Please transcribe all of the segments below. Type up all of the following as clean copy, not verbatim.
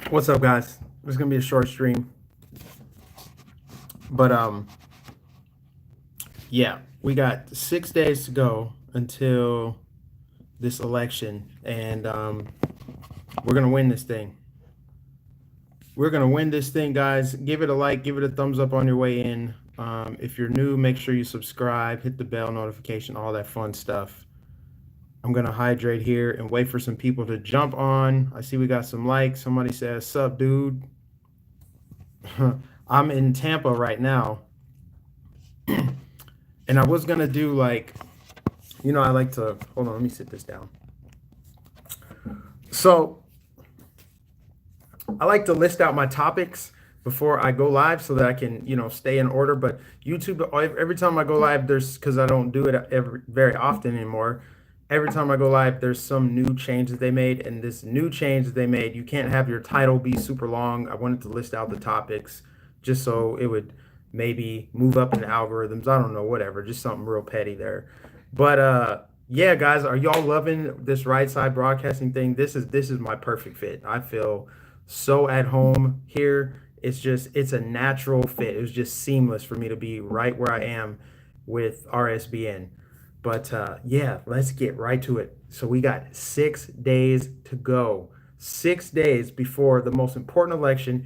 What's up, guys? This is gonna be a short stream, but yeah, we got 6 days to go until this election, and we're gonna win this thing. We're gonna win this thing, guys. Give it a like, give it a thumbs up on your way in. If you're new, make sure you subscribe, hit the bell notification, all that fun stuff. I'm gonna hydrate here and wait for some people to jump on. I see we got some likes. Somebody says, "Sup, dude?" I'm in Tampa right now. And I was gonna do like, I like to hold on, let me sit this down. So I like to list out my topics before I go live so that I can, stay in order. But YouTube, every time I go live, because I don't do it very often anymore. Every time I go live, there's some new change that they made. And this new change that they made, you can't have your title be super long. I wanted to list out the topics just so it would maybe move up in the algorithms. I don't know, whatever, just something real petty there. But yeah, guys, are y'all loving this right side broadcasting thing? This is my perfect fit. I feel so at home here. It's a natural fit. It was just seamless for me to be right where I am with RSBN. But yeah, let's get right to it. So we got 6 days to go. 6 days before the most important election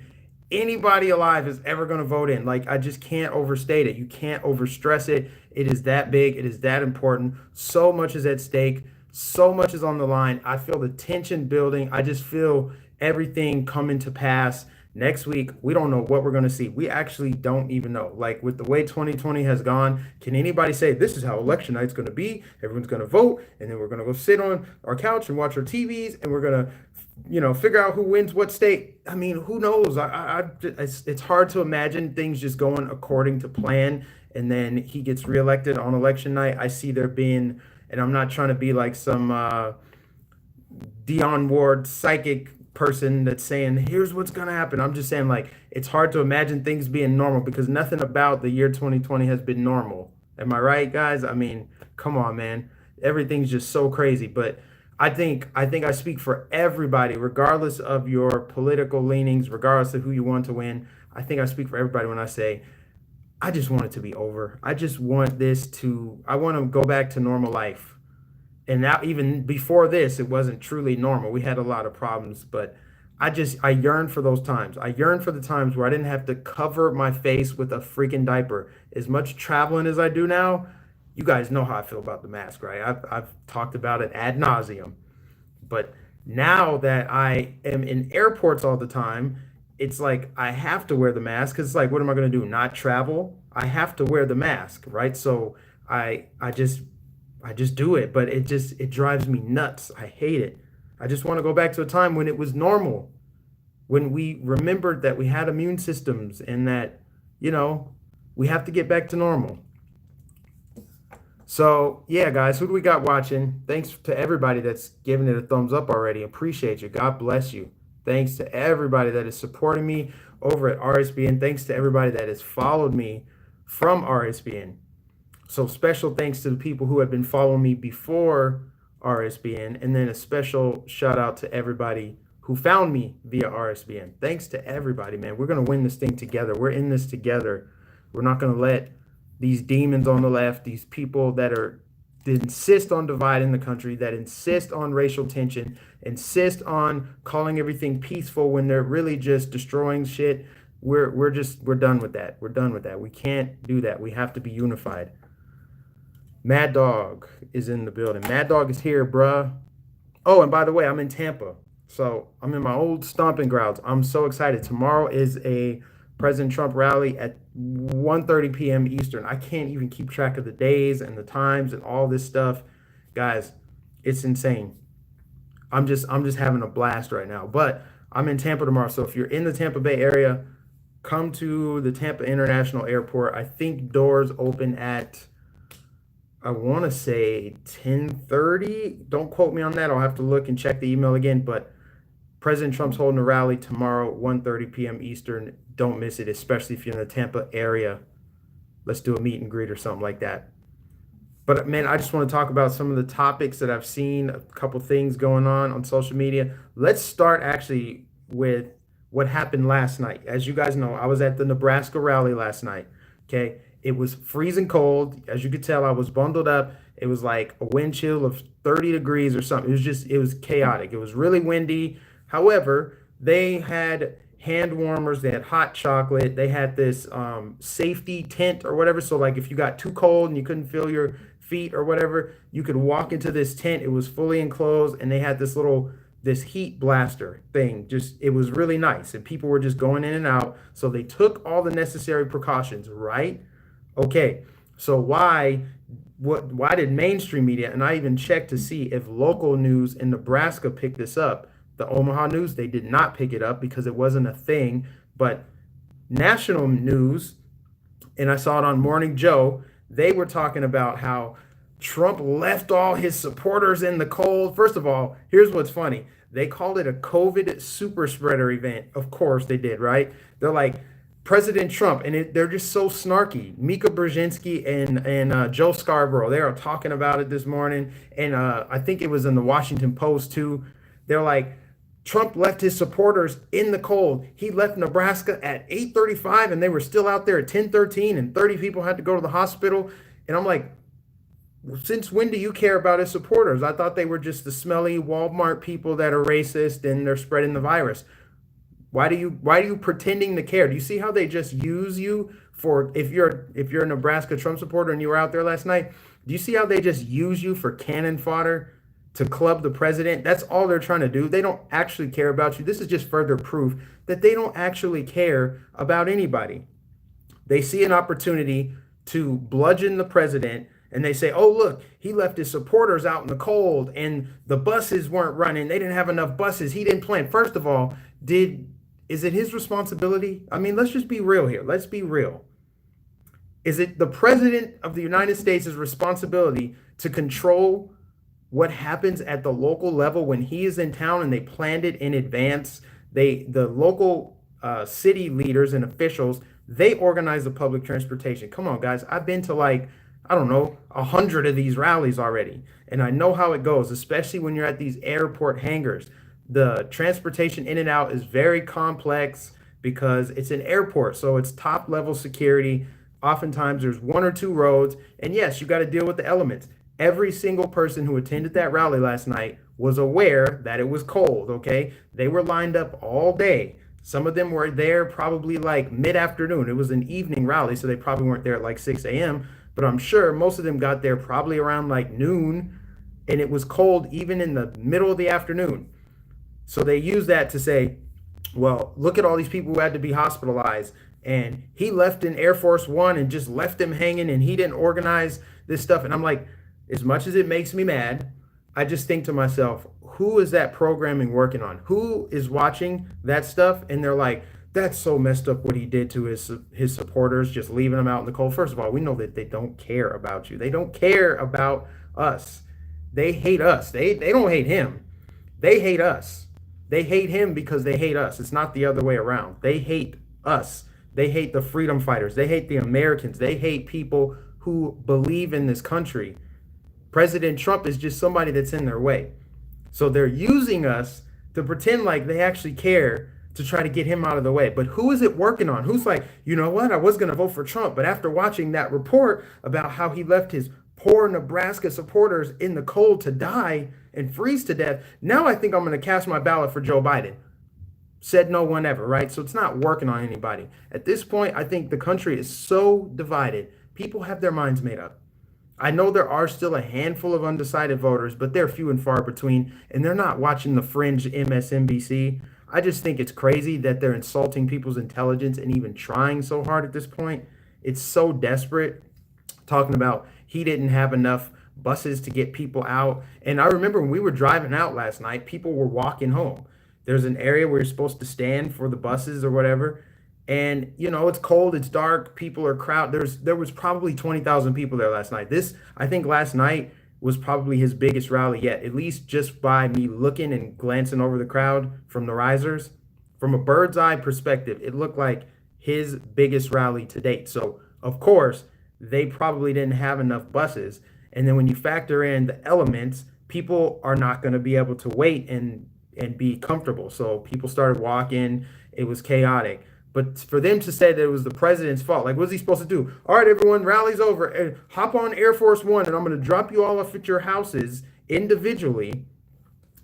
anybody alive is ever going to vote in. Like, I just can't overstate it. You can't overstress it. It is that big. It is that important. So much is at stake. So much is on the line. I feel the tension building. I just feel everything coming to pass. Next week, we don't know what we're going to see. We actually don't even know. Like, with the way 2020 has gone, can anybody say this is how election night's going to be? Everyone's going to vote, and then we're going to go sit on our couch and watch our TVs, and we're going to figure out who wins what state. I mean, who knows? It's hard to imagine things just going according to plan, and then he gets reelected on election night. I see there being, and I'm not trying to be like some Dion Ward psychic person that's saying here's what's gonna happen. I'm just saying, like, it's hard to imagine things being normal because nothing about the year 2020 has been normal. Am I right, guys? I mean, come on, man. Everything's just so crazy, but I think I speak for everybody, regardless of your political leanings, regardless of who you want to win. I think I speak for everybody when I say I just want it to be over. I want to go back to normal life. And now, even before this, it wasn't truly normal. We had a lot of problems, but I yearn for those times. I yearn for the times where I didn't have to cover my face with a freaking diaper. As much traveling as I do now, you guys know how I feel about the mask, right? I've talked about it ad nauseum. But now that I am in airports all the time, it's like I have to wear the mask because it's like, what am I going to do? Not travel? I have to wear the mask, right? So I just do it, but it drives me nuts. I hate it. I just want to go back to a time when it was normal, when we remembered that we had immune systems and that, you know, we have to get back to normal. So, yeah, guys, who do we got watching? Thanks to everybody that's giving it a thumbs up already. Appreciate you. God bless you. Thanks to everybody that is supporting me over at RSBN. Thanks to everybody that has followed me from RSBN. So special thanks to the people who have been following me before RSBN, and then a special shout out to everybody who found me via RSBN. Thanks to everybody, man. We're going to win this thing together. We're in this together. We're not going to let these demons on the left, these people that insist on dividing the country, that insist on racial tension, insist on calling everything peaceful when they're really just destroying shit. We're done with that. We're done with that. We can't do that. We have to be unified. Mad Dog is in the building. Mad Dog is here, bruh. Oh, and by the way, I'm in Tampa. So I'm in my old stomping grounds. I'm so excited. Tomorrow is a President Trump rally at 1:30 p.m. Eastern. I can't even keep track of the days and the times and all this stuff. Guys, it's insane. I'm just having a blast right now. But I'm in Tampa tomorrow. So if you're in the Tampa Bay area, come to the Tampa International Airport. I think doors open at, I want to say 10:30. Don't quote me on that. I'll have to look and check the email again. But President Trump's holding a rally tomorrow, 1:30 p.m. Eastern. Don't miss it, especially if you're in the Tampa area. Let's do a meet and greet or something like that. But man, I just want to talk about some of the topics that I've seen, a couple things going on social media. Let's start actually with what happened last night. As you guys know, I was at the Nebraska rally last night. Okay. It was freezing cold. As you could tell, I was bundled up. It was like a wind chill of 30 degrees or something. It was chaotic. It was really windy. However, they had hand warmers, they had hot chocolate, they had this safety tent or whatever. So, like, if you got too cold and you couldn't feel your feet or whatever, you could walk into this tent. It was fully enclosed, and they had this heat blaster thing. Just, it was really nice, and people were just going in and out. So they took all the necessary precautions, right? Okay, so why did mainstream media, and I even checked to see if local news in Nebraska picked this up? The Omaha News, they did not pick it up because it wasn't a thing. But national news, and I saw it on Morning Joe, they were talking about how Trump left all his supporters in the cold. First of all, here's what's funny. They called it a COVID super spreader event. Of course they did, right? They're like, President Trump, and they're just so snarky. Mika Brzezinski and Joe Scarborough, they are talking about it this morning, and I think it was in the Washington Post too. They're like, Trump left his supporters in the cold. He left Nebraska at 8:35, and they were still out there at 10:13, and 30 people had to go to the hospital. And I'm like, since when do you care about his supporters? I thought they were just the smelly Walmart people that are racist and they're spreading the virus. Why are you pretending to care? Do you see how they just use you for, if you're a Nebraska Trump supporter and you were out there last night, do you see how they just use you for cannon fodder to club the president? That's all they're trying to do. They don't actually care about you. This is just further proof that they don't actually care about anybody. They see an opportunity to bludgeon the president, and they say, oh, look, he left his supporters out in the cold and the buses weren't running. They didn't have enough buses. He didn't plan. First of all, is it his responsibility? I mean, let's just be real here. Let's be real. Is it the president of the United States' responsibility to control what happens at the local level when he is in town and they planned it in advance? The local city leaders and officials, they organize the public transportation. Come on, guys. I've been to, like, I don't know, 100 of these rallies already. And I know how it goes, especially when you're at these airport hangars. The transportation in and out is very complex because it's an airport. So it's top level security. Oftentimes there's one or two roads. And yes, you got to deal with the elements. Every single person who attended that rally last night was aware that it was cold, okay? They were lined up all day. Some of them were there probably like mid-afternoon. It was an evening rally, so they probably weren't there at like 6 a.m. But I'm sure most of them got there probably around like noon, and it was cold even in the middle of the afternoon. So they use that to say, well, look at all these people who had to be hospitalized, and he left in Air Force One and just left them hanging, and he didn't organize this stuff. And I'm like, as much as it makes me mad, I just think to myself, who is that programming working on? Who is watching that stuff? And they're like, that's so messed up what he did to his supporters, just leaving them out in the cold. First of all, we know that they don't care about you. They don't care about us. They hate us. They don't hate him. They hate us. They hate him because they hate us. It's not the other way around. They hate us. They hate the freedom fighters. They hate the Americans. They hate people who believe in this country. President Trump is just somebody that's in their way. So they're using us to pretend like they actually care to try to get him out of the way. But who is it working on? Who's like, you know what? I was going to vote for Trump, but after watching that report about how he left his poor Nebraska supporters in the cold to die and freeze to death, now I think I'm going to cast my ballot for Joe Biden. Said no one ever, right? So it's not working on anybody. At this point, I think the country is so divided. People have their minds made up. I know there are still a handful of undecided voters, but they're few and far between, and they're not watching the fringe MSNBC. I just think it's crazy that they're insulting people's intelligence and even trying so hard at this point. It's so desperate, talking about he didn't have enough buses to get people out. And I remember when we were driving out last night, people were walking home. There's an area where you're supposed to stand for the buses or whatever. And, you know, it's cold, it's dark, people are crowded. There was probably 20,000 people there last night. I think last night was probably his biggest rally yet, at least just by me looking and glancing over the crowd from the risers. From a bird's eye perspective, it looked like his biggest rally to date. So, of course, they probably didn't have enough buses. And then when you factor in the elements, people are not going to be able to wait and and be comfortable. So people started walking. It was chaotic. But for them to say that it was the president's fault, like, what's he supposed to do? All right, everyone, rallies over and hop on Air Force One, and I'm going to drop you all off at your houses individually.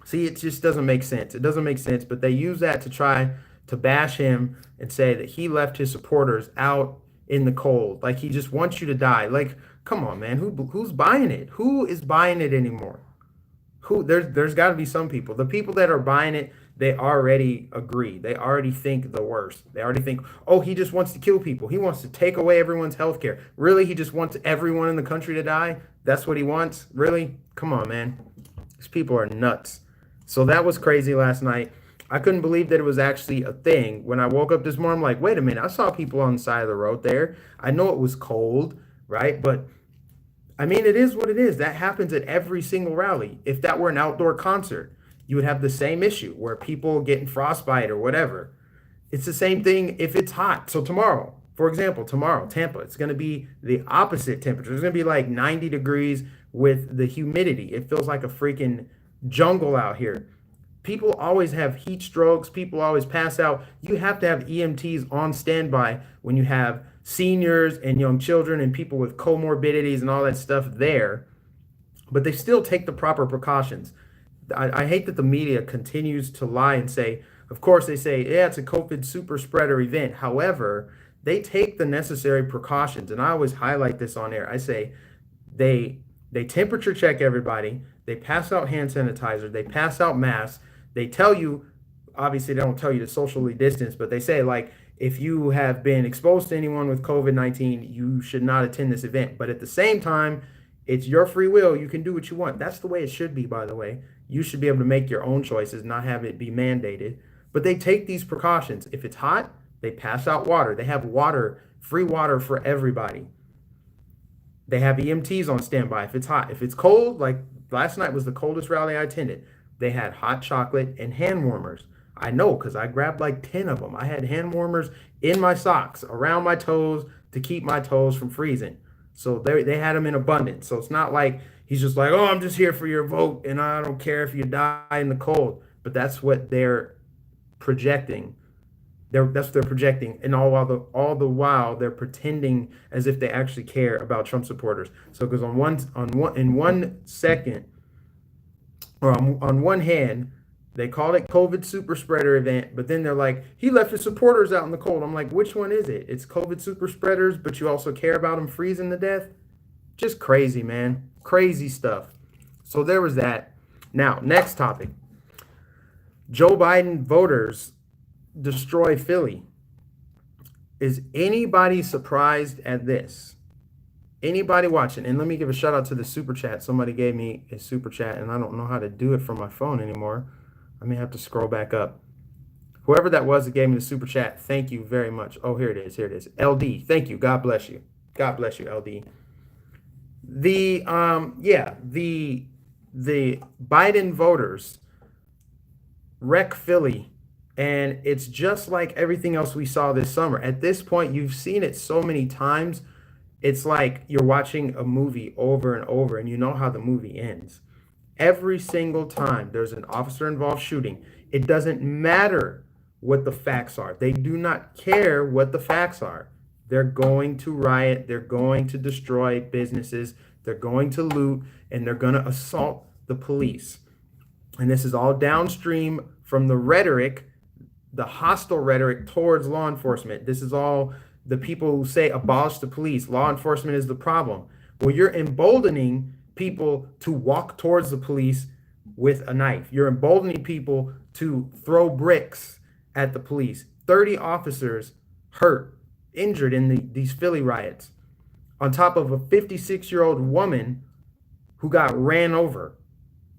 See, it just doesn't make sense. It doesn't make sense. But they use that to try to bash him and say that he left his supporters out in the cold. Like he just wants you to die. Like, come on, man. Who's buying it? Who is buying it anymore? Who there's got to be some people. The people that are buying it, they already agree. They already think the worst. They already think, oh, he just wants to kill people. He wants to take away everyone's health care. Really? He just wants everyone in the country to die? That's what he wants? Really? Come on, man. These people are nuts. So that was crazy last night. I couldn't believe that it was actually a thing. When I woke up this morning, I'm like, wait a minute. I saw people on the side of the road there. I know it was cold, right? But I mean, it is what it is. That happens at every single rally. If that were an outdoor concert, you would have the same issue where people getting frostbite or whatever. It's the same thing if it's hot. So tomorrow, for example, tomorrow, Tampa, it's going to be the opposite temperature. It's going to be like 90 degrees with the humidity. It feels like a freaking jungle out here. People always have heat strokes. People always pass out. You have to have EMTs on standby when you have seniors and young children and people with comorbidities and all that stuff there. But they still take the proper precautions. I hate that the media continues to lie and say, of course, they say, yeah, it's a COVID super spreader event. However, they take the necessary precautions. And I always highlight this on air. I say they temperature check everybody. They pass out hand sanitizer. They pass out masks. They tell you, obviously, they don't tell you to socially distance, but they say, like, if you have been exposed to anyone with COVID-19, you should not attend this event. But at the same time, it's your free will. You can do what you want. That's the way it should be, by the way. You should be able to make your own choices, not have it be mandated. But they take these precautions. If it's hot, they pass out water. They have water, free water for everybody. They have EMTs on standby if it's hot. If it's cold, like last night was the coldest rally I attended, they had hot chocolate and hand warmers. I know because I grabbed like 10 of them. I had hand warmers in my socks, around my toes to keep my toes from freezing. So they had them in abundance. So it's not like he's just like, oh, I'm just here for your vote and I don't care if you die in the cold. But that's what they're projecting. That's what they're projecting, and all the while they're pretending as if they actually care about Trump supporters. So because on one second, or on one hand, they call it COVID super spreader event, but then they're like, he left his supporters out in the cold. I'm like, which one is it? It's COVID super spreaders, but you also care about them freezing to death? Just crazy, man. Crazy stuff. So there was that. Now, next topic. Joe Biden voters destroy Philly. Is anybody surprised at this? Anybody watching? And let me give a shout out to the super chat. Somebody gave me a super chat and I don't know how to do it from my phone anymore. I may have to scroll back up. Whoever that was that gave me the super chat, thank you very much. Oh, here it is. Here it is. LD, thank you. God bless you. God bless you, LD. The Biden voters wreck Philly. And it's just like everything else we saw this summer. At this point, you've seen it so many times. It's like you're watching a movie over and over, and you know how the movie ends. Every single time there's an officer-involved shooting, it doesn't matter what the facts are. They do not care what the facts are. They're going to riot. They're going to destroy businesses. They're going to loot, and they're going to assault the police. And this is all downstream from the rhetoric, the hostile rhetoric towards law enforcement. This is all the people who say abolish the police. Law enforcement is the problem. Well, you're emboldening people to walk towards the police with a knife. You're emboldening people to throw bricks at the police. 30 officers hurt, injured in these Philly riots, on top of a 56-year-old woman who got ran over.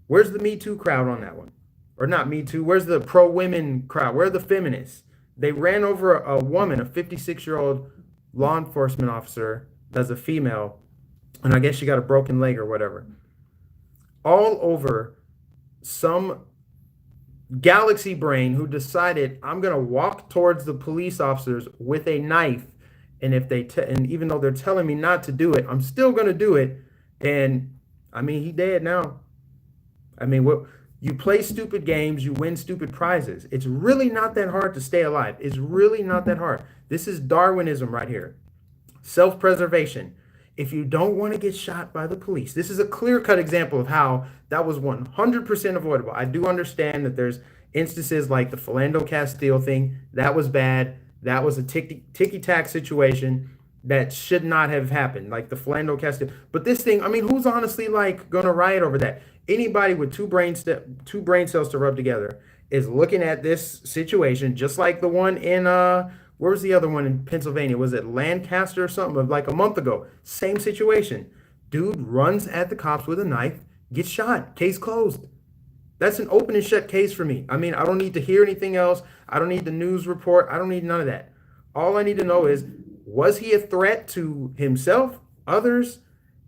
Where's the Me Too crowd on that one? Or not Me Too, where's the pro-women crowd? Where are the feminists? They ran over a woman, a 56-year-old law enforcement officer that's a female, and I guess she got a broken leg or whatever. All over some galaxy brain who decided, I'm going to walk towards the police officers with a knife, and if they and even though they're telling me not to do it, I'm still going to do it. And I mean, he dead now. I mean, what? You play stupid games, you win stupid prizes. It's really not that hard to stay alive. It's really not that hard. This is Darwinism right here. Self-preservation. If you don't want to get shot by the police, this is a clear-cut example of how that was 100% avoidable. I do understand that there's instances like the Philando Castile thing. That was bad. That was a ticky-tack situation that should not have happened, like the Philando Castile. But this thing, I mean, who's honestly like gonna riot over that? Anybody with two brain cells to rub together is looking at this situation, just like the one in where was the other one in Pennsylvania? Was it Lancaster or something? Of like a month ago. Same situation. Dude runs at the cops with a knife, gets shot. Case closed. That's an open and shut case for me. I mean, I don't need to hear anything else. I don't need the news report. I don't need none of that. All I need to know is, was he a threat to himself, others,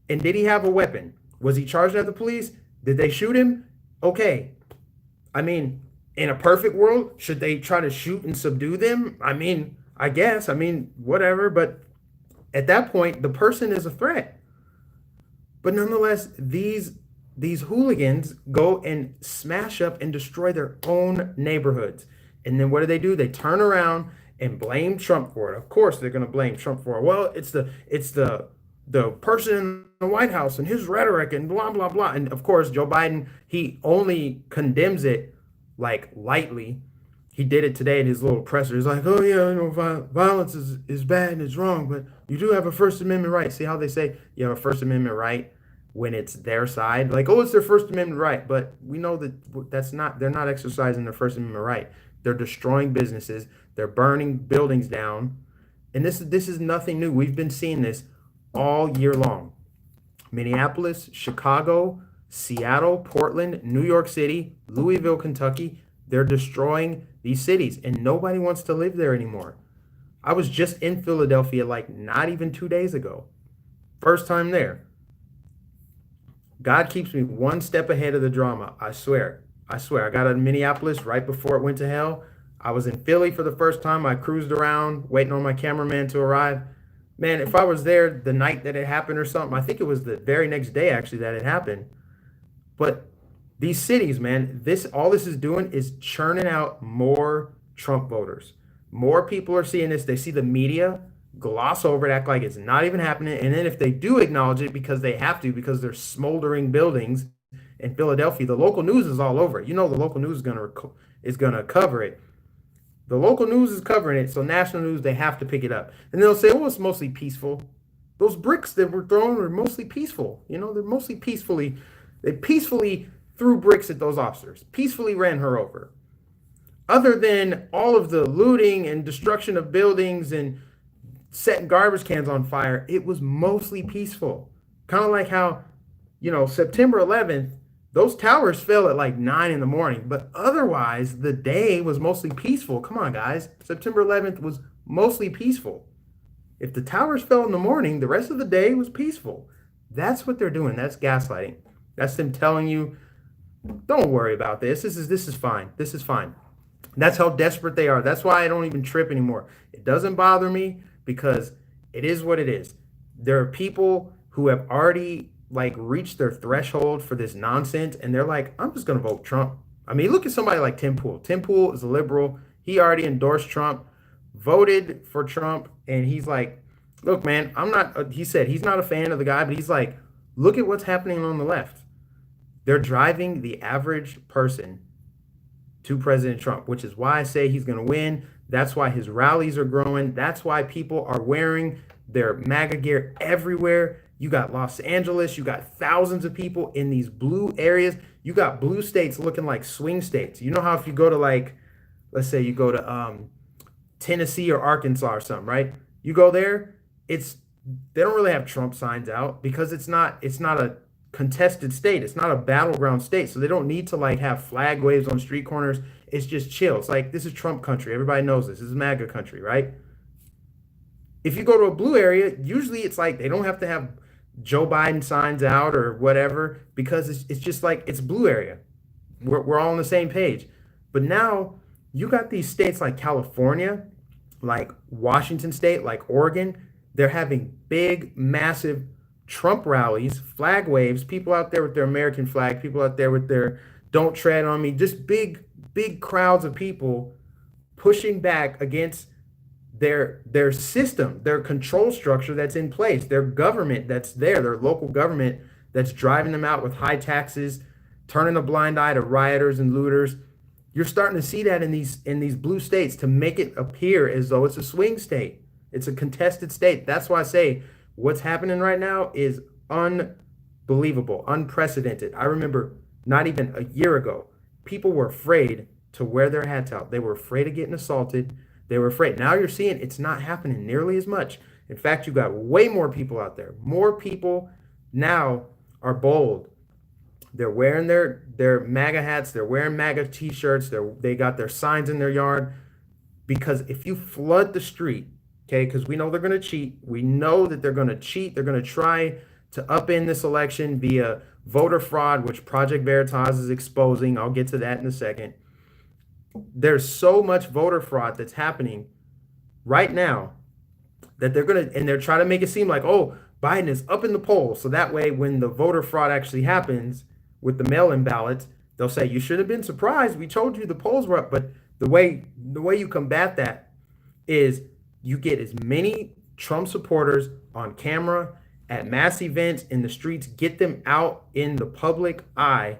and did he have a weapon? Was he charged at the police? Did they shoot him? Okay. I mean, in a perfect world, should they try to shoot and subdue them? I mean, I guess. I mean, whatever. But at that point, the person is a threat. But nonetheless, these hooligans go and smash up and destroy their own neighborhoods. And then what do? They turn around and blame Trump for it. Of course, they're going to blame Trump for it. Well, it's the person in the White House and his rhetoric and blah blah blah. And of course, Joe Biden, he only condemns it like lightly. He did it today in his little presser. He's like, oh yeah, you know, violence is bad and it's wrong, but you do have a First Amendment right. See how they say you have a First Amendment right when it's their side? Like, oh, it's their First Amendment right. But we know that they're not exercising their First Amendment right. They're destroying businesses. They're burning buildings down. And this is nothing new. We've been seeing this all year long. Minneapolis, Chicago, Seattle, Portland, New York City, Louisville, Kentucky. They're destroying these cities, and nobody wants to live there anymore. I was just in Philadelphia like not even 2 days ago. First time there. God keeps me one step ahead of the drama. I swear. I got out of Minneapolis right before it went to hell. I was in Philly for the first time. I cruised around waiting on my cameraman to arrive. Man, if I was there the night that it happened or something, I think it was the very next day actually that it happened. But these cities, man, all this is doing is churning out more Trump voters. More people are seeing this. They see the media gloss over it, act like it's not even happening. And then if they do acknowledge it because they have to, because they're smoldering buildings in Philadelphia, the local news is all over it. You know the local news is gonna cover it. The local news is covering it, so national news, they have to pick it up. And they'll say, oh, it's mostly peaceful. Those bricks that were thrown were mostly peaceful. You know, they peacefully threw bricks at those officers, peacefully ran her over. Other than all of the looting and destruction of buildings and setting garbage cans on fire, it was mostly peaceful. Kind of like how, September 11th, those towers fell at like 9 in the morning, but otherwise the day was mostly peaceful. Come on, guys. September 11th was mostly peaceful. If the towers fell in the morning, the rest of the day was peaceful. That's what they're doing. That's gaslighting. That's them telling you, don't worry about this. This is fine. This is fine. That's how desperate they are. That's why I don't even trip anymore. It doesn't bother me because it is what it is. There are people who have already reached their threshold for this nonsense, and they're like, I'm just going to vote Trump. I mean, look at somebody like Tim Pool. Tim Pool is a liberal. He already endorsed Trump, voted for Trump, and he's like, look, man, he said he's not a fan of the guy, but he's like, look at what's happening on the left. They're driving the average person to President Trump, which is why I say he's going to win. That's why his rallies are growing. That's why people are wearing their MAGA gear everywhere. You got Los Angeles. You got thousands of people in these blue areas. You got blue states looking like swing states. You know how if you go to let's say you go to Tennessee or Arkansas or something, right? You go there, they don't really have Trump signs out because it's not a contested state. It's not a battleground state. So they don't need to have flag waves on street corners. It's just chill. It's like, this is Trump country. Everybody knows this. This is MAGA country, right? If you go to a blue area, usually it's like they don't have to have Joe Biden signs out or whatever because it's just like it's blue area. We're all on the same page. But now you got these states like California, like Washington State, like Oregon. They're having big, massive Trump rallies, flag waves, people out there with their American flag, people out there with their don't tread on me. Just big crowds of people pushing back against their system, their control structure that's in place, their government that's there, their local government that's driving them out with high taxes, turning a blind eye to rioters and looters. You're starting to see that in these blue states to make it appear as though it's a swing state. It's a contested state. That's why I say what's happening right now is unbelievable, unprecedented. I remember not even a year ago, people were afraid to wear their hats out. They were afraid of getting assaulted. They were afraid. Now you're seeing it's not happening nearly as much. In fact, you got way more people out there. More people now are bold. They're wearing their MAGA hats. They're wearing MAGA t-shirts. They got their signs in their yard. Because if you flood the street, okay, because we know they're going to cheat. We know that they're going to cheat. They're going to try to upend this election via voter fraud, which Project Veritas is exposing. I'll get to that in a second. There's so much voter fraud that's happening right now that they're trying to make it seem like, oh, Biden is up in the polls. So that way, when the voter fraud actually happens with the mail-in ballots, they'll say, you should have been surprised. We told you the polls were up. But the way you combat that is you get as many Trump supporters on camera at mass events in the streets, get them out in the public eye,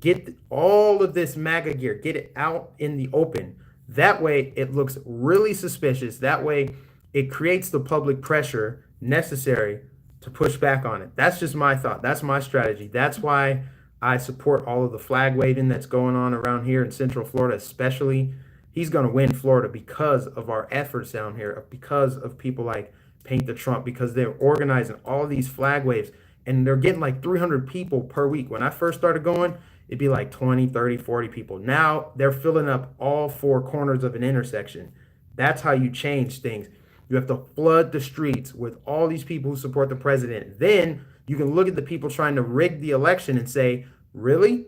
get all of this MAGA gear, get it out in the open. That way it looks really suspicious. That way it creates the public pressure necessary to push back on it. That's just my thought. That's my strategy. That's why I support all of the flag waving that's going on around here in Central Florida, especially. He's going to win Florida because of our efforts down here, because of people like Paint the Trump, because they're organizing all these flag waves, and they're getting like 300 people per week. When I first started going, it'd be like 20, 30, 40 people. Now they're filling up all four corners of an intersection. That's how you change things. You have to flood the streets with all these people who support the president. Then you can look at the people trying to rig the election and say, really?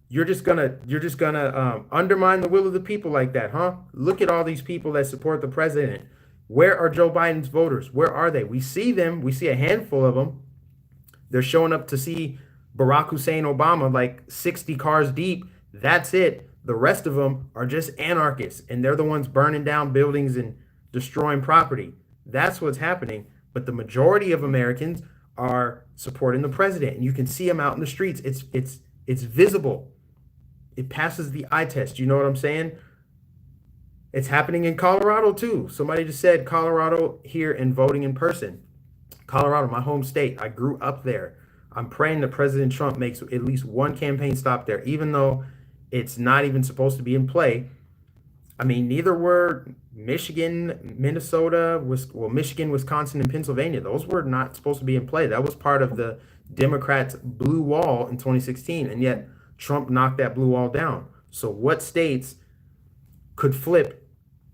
You're just gonna undermine the will of the people like that, huh? Look at all these people that support the president. Where are Joe Biden's voters? Where are they? We see them. We see a handful of them. They're showing up to see Barack Hussein Obama like 60 cars deep. That's it. The rest of them are just anarchists, and they're the ones burning down buildings and destroying property. That's what's happening. But the majority of Americans are supporting the president, and you can see them out in the streets. It's visible. It passes the eye test. You know what I'm saying? It's happening in Colorado too. Somebody just said Colorado here and voting in person. Colorado, my home state. I grew up there. I'm praying that President Trump makes at least one campaign stop there, even though it's not even supposed to be in play. I mean, neither were Michigan, Minnesota, Michigan, Wisconsin, and Pennsylvania. Those were not supposed to be in play. That was part of the Democrats' blue wall in 2016, and yet Trump knocked that blue wall down. So what states could flip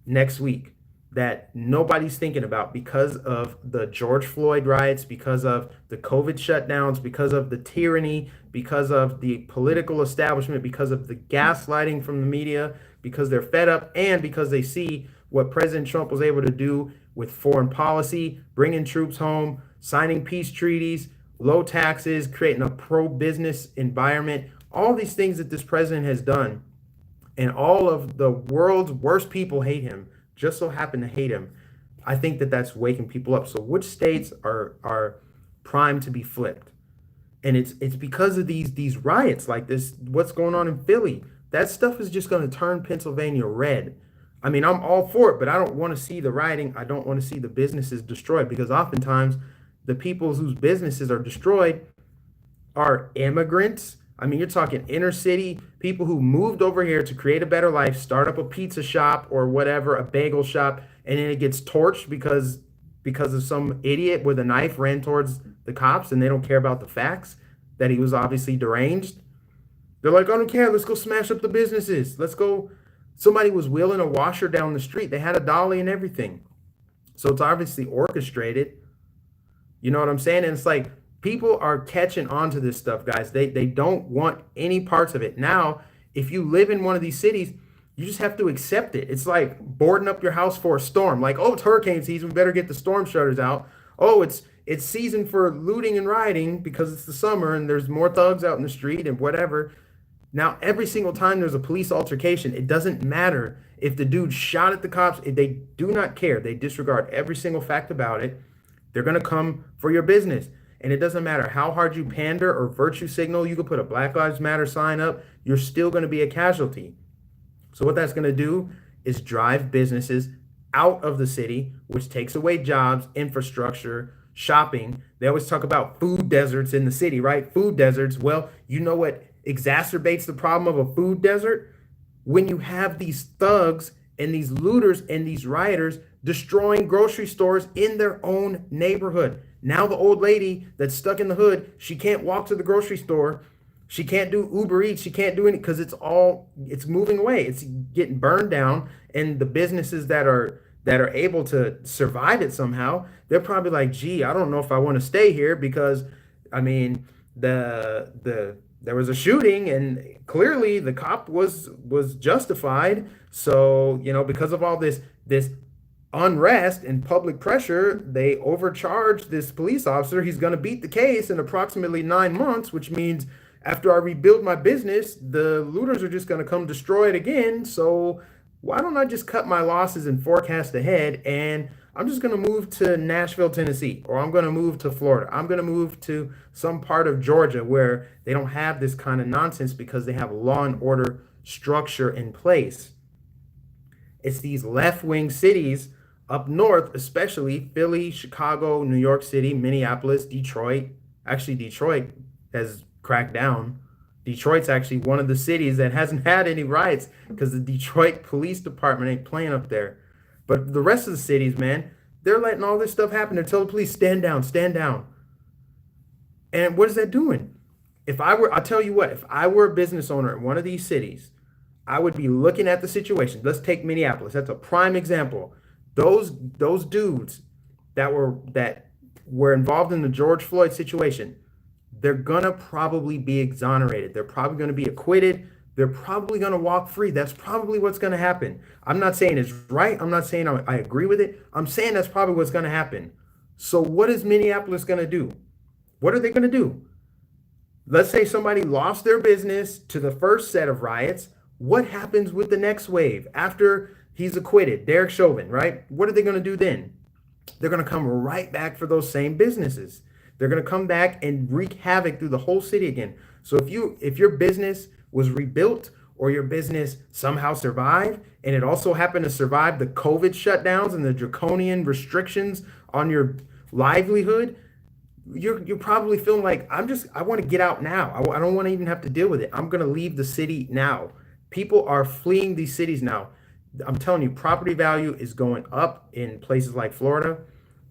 next week that nobody's thinking about because of the George Floyd riots, because of the COVID shutdowns, because of the tyranny, because of the political establishment, because of the gaslighting from the media, because they're fed up, and because they see what President Trump was able to do with foreign policy, bringing troops home, signing peace treaties, low taxes, creating a pro-business environment, all these things that this president has done. And all of the world's worst people hate him, just so happen to hate him. I think that that's waking people up. So which states are primed to be flipped? And it's because of these riots like this, what's going on in Philly. That stuff is just going to turn Pennsylvania red. I mean, I'm all for it, but I don't want to see the rioting. I don't want to see the businesses destroyed, because oftentimes the people whose businesses are destroyed are immigrants. I mean, you're talking inner city people who moved over here to create a better life, start up a pizza shop or whatever, a bagel shop, and then it gets torched because of some idiot with a knife ran towards the cops, and they don't care about the facts that he was obviously deranged. They're like, I don't care. Let's go smash up the businesses. Let's go. Somebody was wheeling a washer down the street. They had a dolly and everything. So it's obviously orchestrated. You know what I'm saying? And it's like, people are catching on to this stuff, guys. They don't want any parts of it. Now, if you live in one of these cities, you just have to accept it. It's like boarding up your house for a storm. Like, oh, it's hurricane season. We better get the storm shutters out. Oh, it's season for looting and rioting because it's the summer and there's more thugs out in the street and whatever. Now, every single time there's a police altercation, it doesn't matter if the dude shot at the cops. They do not care. They disregard every single fact about it. They're going to come for your business. And it doesn't matter how hard you pander or virtue signal. You could put a Black Lives Matter sign up. You're still going to be a casualty. So what that's going to do is drive businesses out of the city, which takes away jobs, infrastructure, shopping. They always talk about food deserts in the city, right? Food deserts. Well, you know what exacerbates the problem of a food desert? When you have these thugs and these looters and these rioters destroying grocery stores in their own neighborhood. Now the old lady that's stuck in the hood, she can't walk to the grocery store. She can't do Uber Eats. She can't do it because it's moving away. It's getting burned down. And the businesses that are able to survive it somehow, they're probably like, gee, I don't know if I want to stay here because I mean there was a shooting and clearly the cop was justified. So, because of all this unrest and public pressure, they overcharged this police officer. He's going to beat the case in approximately 9 months, which means after I rebuild my business, the looters are just going to come destroy it again. So why don't I just cut my losses and forecast ahead? And I'm just going to move to Nashville, Tennessee, or I'm going to move to Florida. I'm going to move to some part of Georgia where they don't have this kind of nonsense because they have law and order structure in place. It's these left-wing cities up north, especially Philly, Chicago, New York City, Minneapolis, Detroit. Actually, Detroit has cracked down. Detroit's actually one of the cities that hasn't had any riots because the Detroit Police Department ain't playing up there. But the rest of the cities, man, they're letting all this stuff happen. They're telling the police, stand down, stand down. And what is that doing? I'll tell you what, if I were a business owner in one of these cities, I would be looking at the situation. Let's take Minneapolis. That's a prime example. Those dudes that were involved in the George Floyd situation, they're gonna probably be exonerated. They're probably gonna be acquitted. They're probably gonna walk free. That's probably what's gonna happen. I'm not saying it's right. I'm not saying I agree with it. I'm saying that's probably what's gonna happen. So what is Minneapolis gonna do? What are they gonna do? Let's say somebody lost their business to the first set of riots. What happens with the next wave after he's acquitted? Derek Chauvin, right? What are they going to do then? They're going to come right back for those same businesses. They're going to come back and wreak havoc through the whole city again. So if your business was rebuilt or your business somehow survived and it also happened to survive the COVID shutdowns and the draconian restrictions on your livelihood, you're probably feeling like I want to get out now. I don't want to even have to deal with it. I'm going to leave the city now. People are fleeing these cities now. I'm telling you, property value is going up in places like Florida.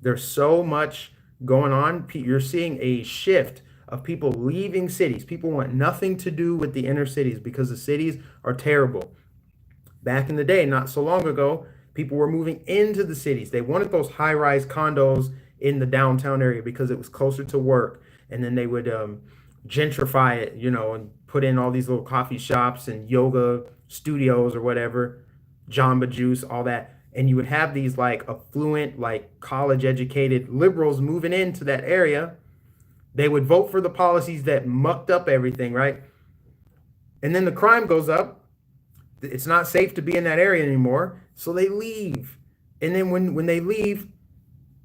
There's so much going on. You're seeing a shift of people leaving cities. People want nothing to do with the inner cities because the cities are terrible. Back in the day, not so long ago, people were moving into the cities. They wanted those high-rise condos in the downtown area because it was closer to work. And then they would gentrify it, and put in all these little coffee shops and yoga studios or whatever, Jamba Juice, all that. And you would have these like affluent, like college educated liberals moving into that area. They would vote for the policies that mucked up everything, right? And then the crime goes up. It's not safe to be in that area anymore. So they leave. And then when they leave,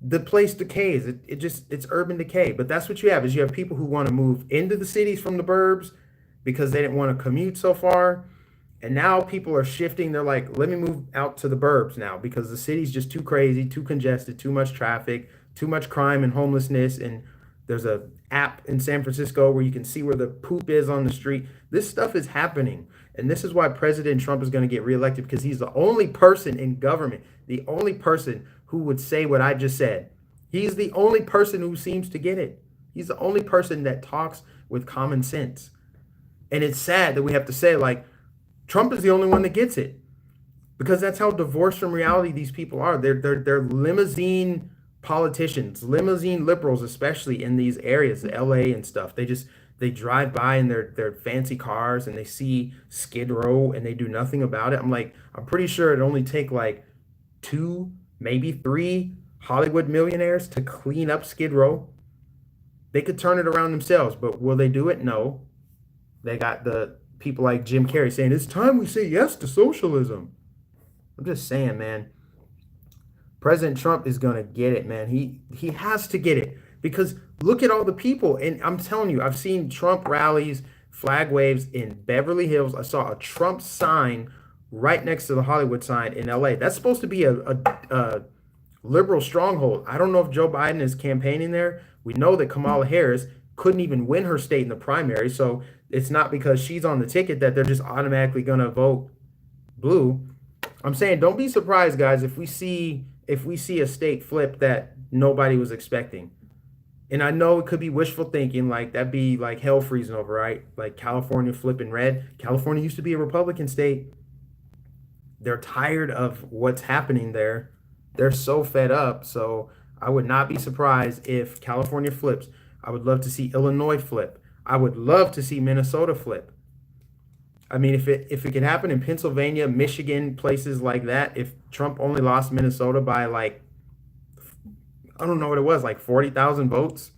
the place decays. It's urban decay. But that's what you have is you have people who want to move into the cities from the burbs because they didn't want to commute so far. And now people are shifting. They're like, let me move out to the burbs now because the city's just too crazy, too congested, too much traffic, too much crime and homelessness. And there's a app in San Francisco where you can see where the poop is on the street. This stuff is happening. And this is why President Trump is going to get reelected because he's the only person in government, the only person who would say what I just said. He's the only person who seems to get it. He's the only person that talks with common sense. And it's sad that we have to say, like, Trump is the only one that gets it because that's how divorced from reality these people are. They're limousine politicians, limousine liberals, especially in these areas, LA and stuff. They drive by in their fancy cars and they see Skid Row and they do nothing about it. I'm pretty sure it'd only take like 2, maybe 3 Hollywood millionaires to clean up Skid Row. They could turn it around themselves, but will they do it? No. They got the people like Jim Carrey saying, it's time we say yes to socialism. I'm just saying, man. President Trump is going to get it, man. He has to get it because look at all the people. And I'm telling you, I've seen Trump rallies, flag waves in Beverly Hills. I saw a Trump sign right next to the Hollywood sign in LA. That's supposed to be a liberal stronghold. I don't know if Joe Biden is campaigning there. We know that Kamala Harris couldn't even win her state in the primary. So it's not because she's on the ticket that they're just automatically going to vote blue. I'm saying don't be surprised, guys, if we see a state flip that nobody was expecting. And I know it could be wishful thinking, like that'd be like hell freezing over, right? Like California flipping red. California used to be a Republican state. They're tired of what's happening there. They're so fed up. So I would not be surprised if California flips. I would love to see Illinois flip. I would love to see Minnesota flip. I mean, if it could happen in Pennsylvania, Michigan, places like that, if Trump only lost Minnesota by like, I don't know what it was, like 40,000 votes,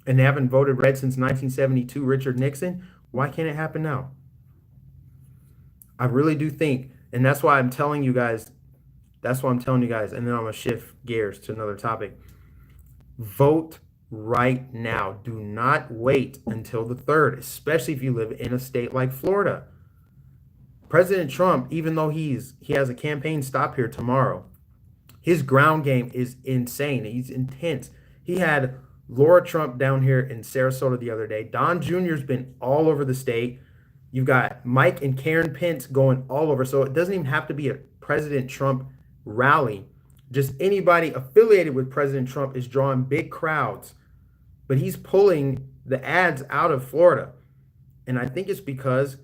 and they haven't voted red since 1972, Richard Nixon, why can't it happen now? I really do think, and that's why I'm telling you guys, and then I'm going to shift gears to another topic. Vote right now. Do not wait until the 3rd, especially if you live in a state like Florida. President Trump, even though he has a campaign stop here tomorrow, his ground game is insane. He's intense. He had Laura Trump down here in Sarasota the other day. Don Jr.'s been all over the state. You've got Mike and Karen Pence going all over. So it doesn't even have to be a President Trump rally. Just anybody affiliated with President Trump is drawing big crowds. But he's pulling the ads out of Florida. And I think it's because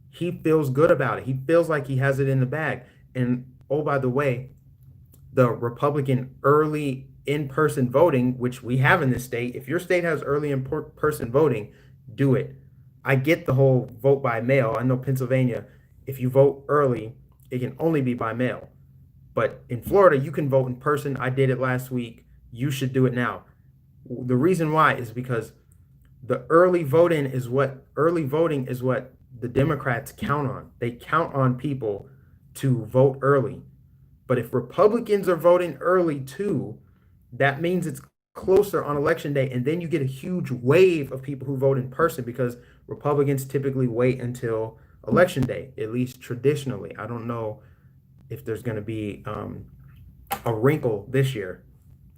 he feels good about it. He feels like he has it in the bag. And oh, by the way, the Republican early in-person voting, which we have in this state, if your state has early in-person voting, do it. I get the whole vote by mail. I know Pennsylvania, if you vote early, it can only be by mail. But in Florida, you can vote in person. I did it last week. You should do it now. The reason why is because the early voting is what the Democrats count on. They count on people to vote early. But if Republicans are voting early too, that means it's closer on election day. And then you get a huge wave of people who vote in person because Republicans typically wait until election day, at least traditionally. I don't know if there's going to be a wrinkle this year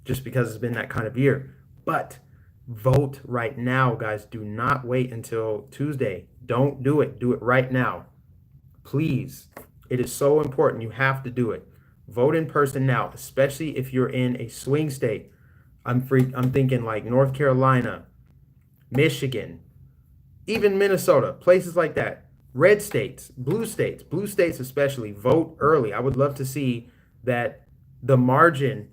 just because it's been that kind of year. But vote right now, guys. Do not wait until Tuesday. Don't do it. Do it right now. Please. It is so important. You have to do it. Vote in person now, especially if you're in a swing state. I'm thinking like North Carolina, Michigan, even Minnesota, places like that. Red states, blue states especially, vote early. I would love to see that the margin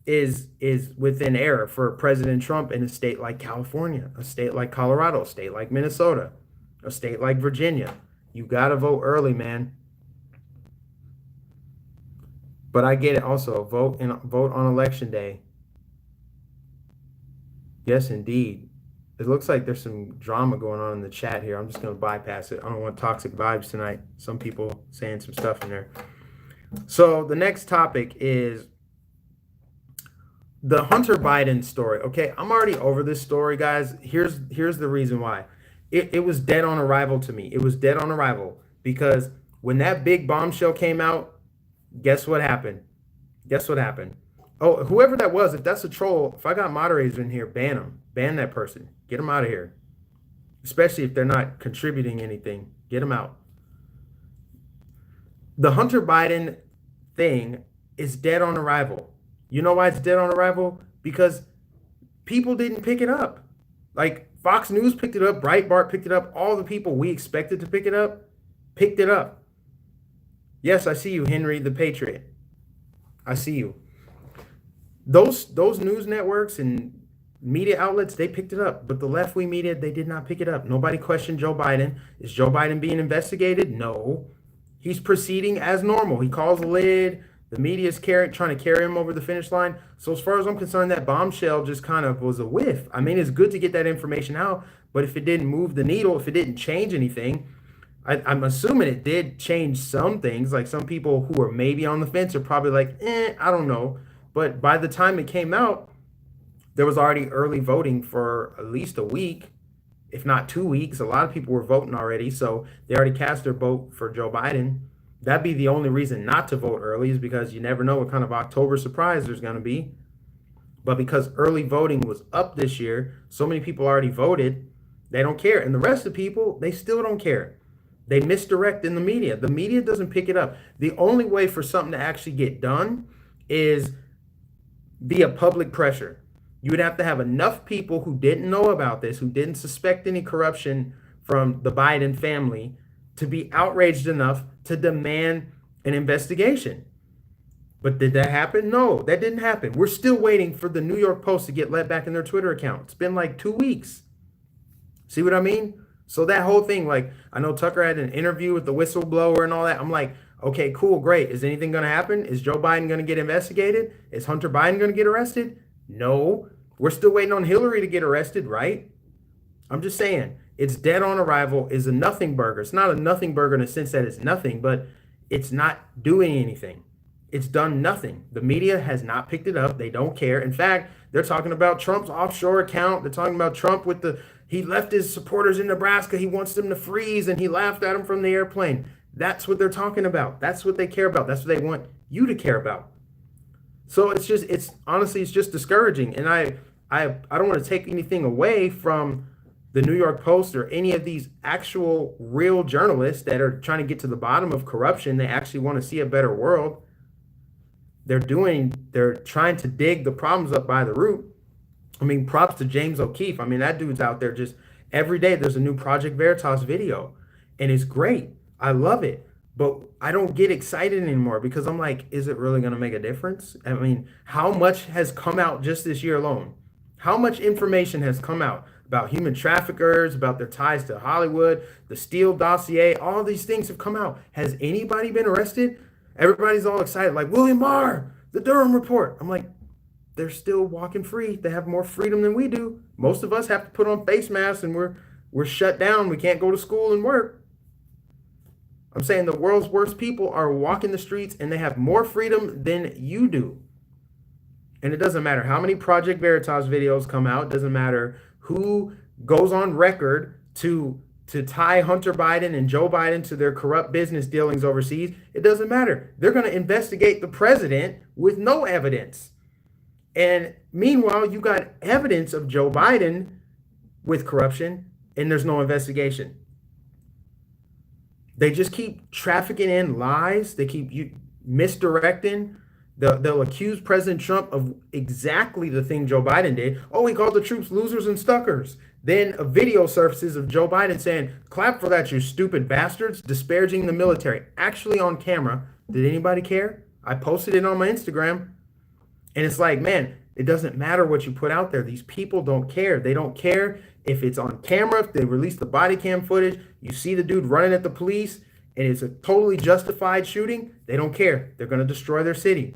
is within error for President Trump in a state like California, a state like Colorado, a state like Minnesota, a state like Virginia. You got to vote early, man. But I get it also. Vote on election day. Yes, indeed. It looks like there's some drama going on in the chat here. I'm just going to bypass it. I don't want toxic vibes tonight. Some people saying some stuff in there. So the next topic is the Hunter Biden story. Okay, I'm already over this story, guys. Here's the reason why. It was dead on arrival to me. It was dead on arrival because when that big bombshell came out, guess what happened? Oh, whoever that was, if that's a troll, if I got moderators in here, ban them. Ban that person. Get them out of here. Especially if they're not contributing anything. Get them out. The Hunter Biden thing is dead on arrival. You know why it's dead on arrival? Because people didn't pick it up. Like Fox News picked it up, Breitbart picked it up, all the people we expected to pick it up, picked it up. Yes, I see you, Henry the Patriot. I see you. Those news networks and media outlets, they picked it up. But the left-wing media, they did not pick it up. Nobody questioned Joe Biden. Is Joe Biden being investigated? No. He's proceeding as normal. He calls a lid. The media is trying to carry him over the finish line. So as far as I'm concerned, that bombshell just kind of was a whiff. I mean, it's good to get that information out, but if it didn't move the needle, if it didn't change anything, I'm assuming it did change some things. Like some people who are maybe on the fence are probably like, I don't know. But by the time it came out, there was already early voting for at least a week, if not 2 weeks. A lot of people were voting already, so they already cast their vote for Joe Biden. That'd be the only reason not to vote early, is because you never know what kind of October surprise there's going to be. But because early voting was up this year, so many people already voted, they don't care. And the rest of the people, they still don't care. They misdirect in the media. The media doesn't pick it up. The only way for something to actually get done is via public pressure. You would have to have enough people who didn't know about this, who didn't suspect any corruption from the Biden family, to be outraged enough to demand an investigation. But did that happen? No, that didn't happen. We're still waiting for the New York Post to get let back in their Twitter account. It's been like 2 weeks. See what I mean? So that whole thing, like, I know Tucker had an interview with the whistleblower and all that. I'm like, okay, cool, great. Is anything going to happen? Is Joe Biden going to get investigated? Is Hunter Biden going to get arrested? No. We're still waiting on Hillary to get arrested, right? I'm just saying, it's dead on arrival is a nothing burger. It's not a nothing burger in the sense that it's nothing, but it's not doing anything. It's done nothing. The media has not picked it up. They don't care. In fact, they're talking about Trump's offshore account. They're talking about Trump with he left his supporters in Nebraska. He wants them to freeze, and he laughed at them from the airplane. That's what they're talking about. That's what they care about. That's what they want you to care about. So it's honestly, it's just discouraging. And I don't want to take anything away from the New York Post or any of these actual real journalists that are trying to get to the bottom of corruption. They actually want to see a better world. They're trying to dig the problems up by the root. I mean, props to James O'Keefe. I mean, that dude's out there just every day. There's a new Project Veritas video, and it's great. I love it, but I don't get excited anymore because I'm like, is it really going to make a difference? I mean, how much has come out just this year alone? How much information has come out about human traffickers, about their ties to Hollywood, the Steele dossier? All these things have come out. Has anybody been arrested? Everybody's all excited, like William Barr, the Durham report. I'm like, they're still walking free. They have more freedom than we do. Most of us have to put on face masks, and we're shut down. We can't go to school and work. I'm saying the world's worst people are walking the streets, and they have more freedom than you do. And it doesn't matter how many Project Veritas videos come out. It doesn't matter who goes on record to tie Hunter Biden and Joe Biden to their corrupt business dealings overseas. It doesn't matter. They're going to investigate the president with no evidence. And meanwhile, you got evidence of Joe Biden with corruption, and there's no investigation. They just keep trafficking in lies. They keep misdirecting. They'll accuse President Trump of exactly the thing Joe Biden did. Oh, he called the troops losers and stuckers. Then a video surfaces of Joe Biden saying, clap for that, you stupid bastards, disparaging the military. Actually on camera. Did anybody care? I posted it on my Instagram. And it's like, man, it doesn't matter what you put out there. These people don't care. They don't care if it's on camera, if they release the body cam footage, you see the dude running at the police, and it's a totally justified shooting. They don't care. They're going to destroy their city.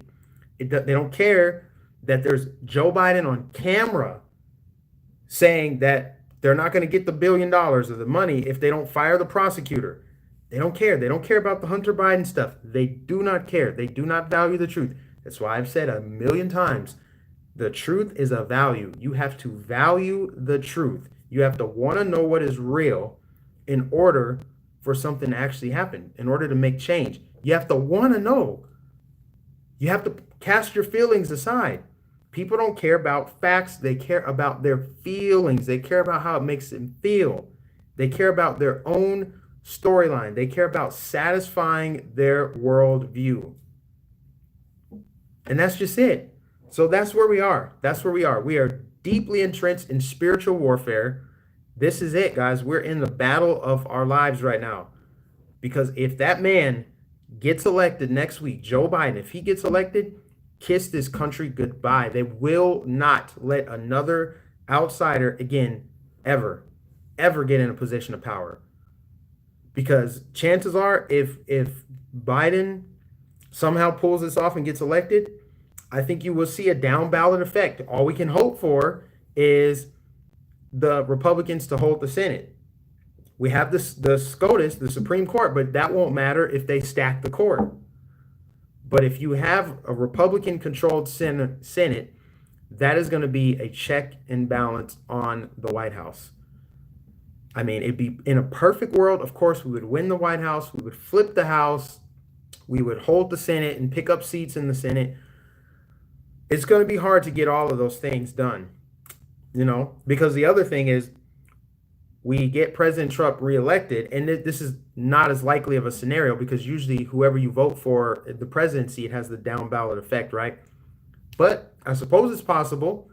They don't care that there's Joe Biden on camera saying that they're not going to get the $1 billion of the money if they don't fire the prosecutor. They don't care. They don't care about the Hunter Biden stuff. They do not care. They do not value the truth. That's why I've said 1,000,000 times, the truth is a value. You have to value the truth. You have to want to know what is real in order for something to actually happen, in order to make change. You have to want to know. You have to cast your feelings aside. People don't care about facts. They care about their feelings. They care about how it makes them feel. They care about their own storyline. They care about satisfying their worldview. And that's just it. So that's where we are. That's where we are. We are deeply entrenched in spiritual warfare. This is it, guys. We're in the battle of our lives right now. Because if that man gets elected next week, Joe Biden, if he gets elected, kiss this country goodbye. They will not let another outsider again, ever get in a position of power. Because chances are, if Biden somehow pulls this off and gets elected, I think you will see a down ballot effect. All we can hope for is the Republicans to hold the Senate. We have this the SCOTUS, the Supreme Court, but that won't matter if they stack the court. But if you have a Republican-controlled Senate, that is going to be a check and balance on the White House. I mean, it'd be in a perfect world, of course, we would win the White House, we would flip the House, we would hold the Senate and pick up seats in the Senate. It's going to be hard to get all of those things done, because the other thing is we get President Trump reelected, and this is not as likely of a scenario because usually whoever you vote for the presidency, it has the down ballot effect, right? But I suppose it's possible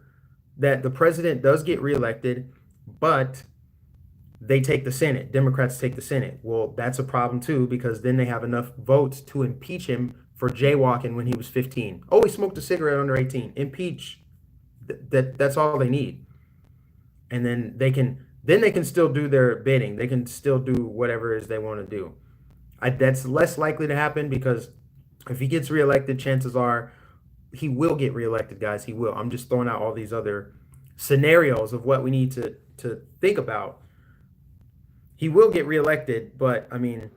that the president does get reelected, but they take the Senate. Democrats take the Senate. Well, that's a problem too, because then they have enough votes to impeach him for jaywalking when he was 15. Oh, he smoked a cigarette under 18. Impeach. That's all they need. And then they can still do their bidding. They can still do whatever it is they want to do. That's less likely to happen because if he gets reelected, chances are he will get reelected, guys. He will. I'm just throwing out all these other scenarios of what we need to think about. He will get reelected, but I mean,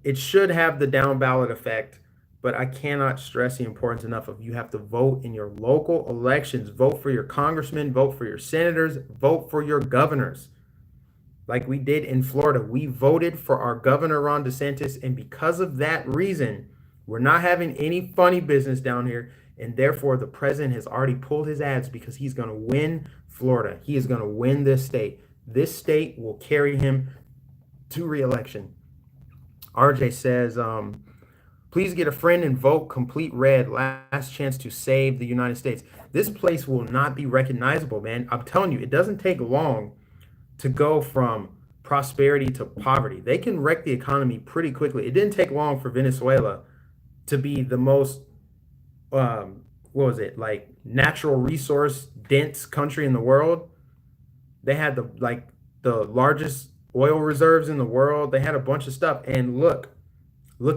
it should have the down ballot effect. But I cannot stress the importance enough of you have to vote in your local elections. Vote for your congressmen, vote for your senators, vote for your governors. Like we did in Florida, we voted for our governor, Ron DeSantis, and because of that reason, we're not having any funny business down here, and therefore the president has already pulled his ads because he's going to win Florida. He is going to win this state. This state will carry him to re-election. RJ says, please get a friend and vote complete red. Last chance to save the United States. This place will not be recognizable, man. I'm telling you, it doesn't take long to go from prosperity to poverty. They can wreck the economy pretty quickly. It didn't take long for Venezuela to be the most, like natural resource dense country in the world. They had the largest oil reserves in the world. They had a bunch of stuff. And look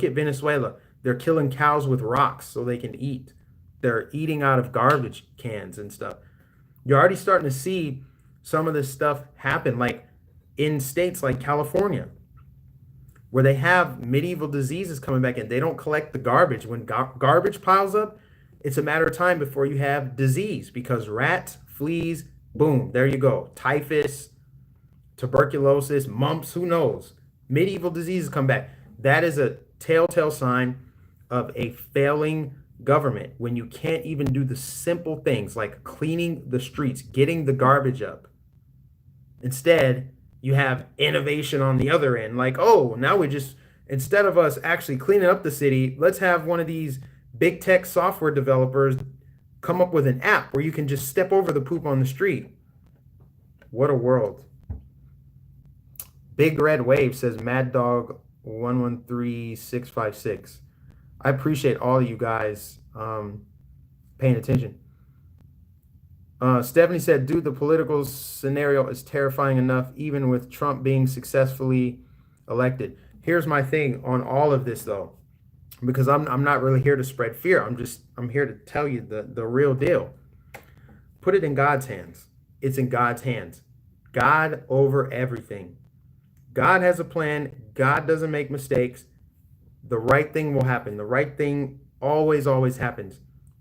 at Venezuela. They're killing cows with rocks so they can eat. They're eating out of garbage cans and stuff. You're already starting to see some of this stuff happen, like in states like California, where they have medieval diseases coming back in. They don't collect the garbage. When garbage piles up, it's a matter of time before you have disease because rats, fleas, boom, there you go. Typhus, tuberculosis, mumps, who knows? Medieval diseases come back. That is a telltale sign of a failing government when you can't even do the simple things like cleaning the streets, getting the garbage up. Instead, you have innovation on the other end. Like, oh, now instead of us actually cleaning up the city, let's have one of these big tech software developers come up with an app where you can just step over the poop on the street. What a world. Big Red Wave says Mad Dog 113656. I appreciate all of you guys paying attention. Stephanie said, dude, the political scenario is terrifying enough, even with Trump being successfully elected. Here's my thing on all of this, though, because I'm not really here to spread fear. I'm here to tell you the real deal. Put it in God's hands. It's in God's hands. God over everything. God has a plan. God doesn't make mistakes. The right thing will happen. The right thing always happens.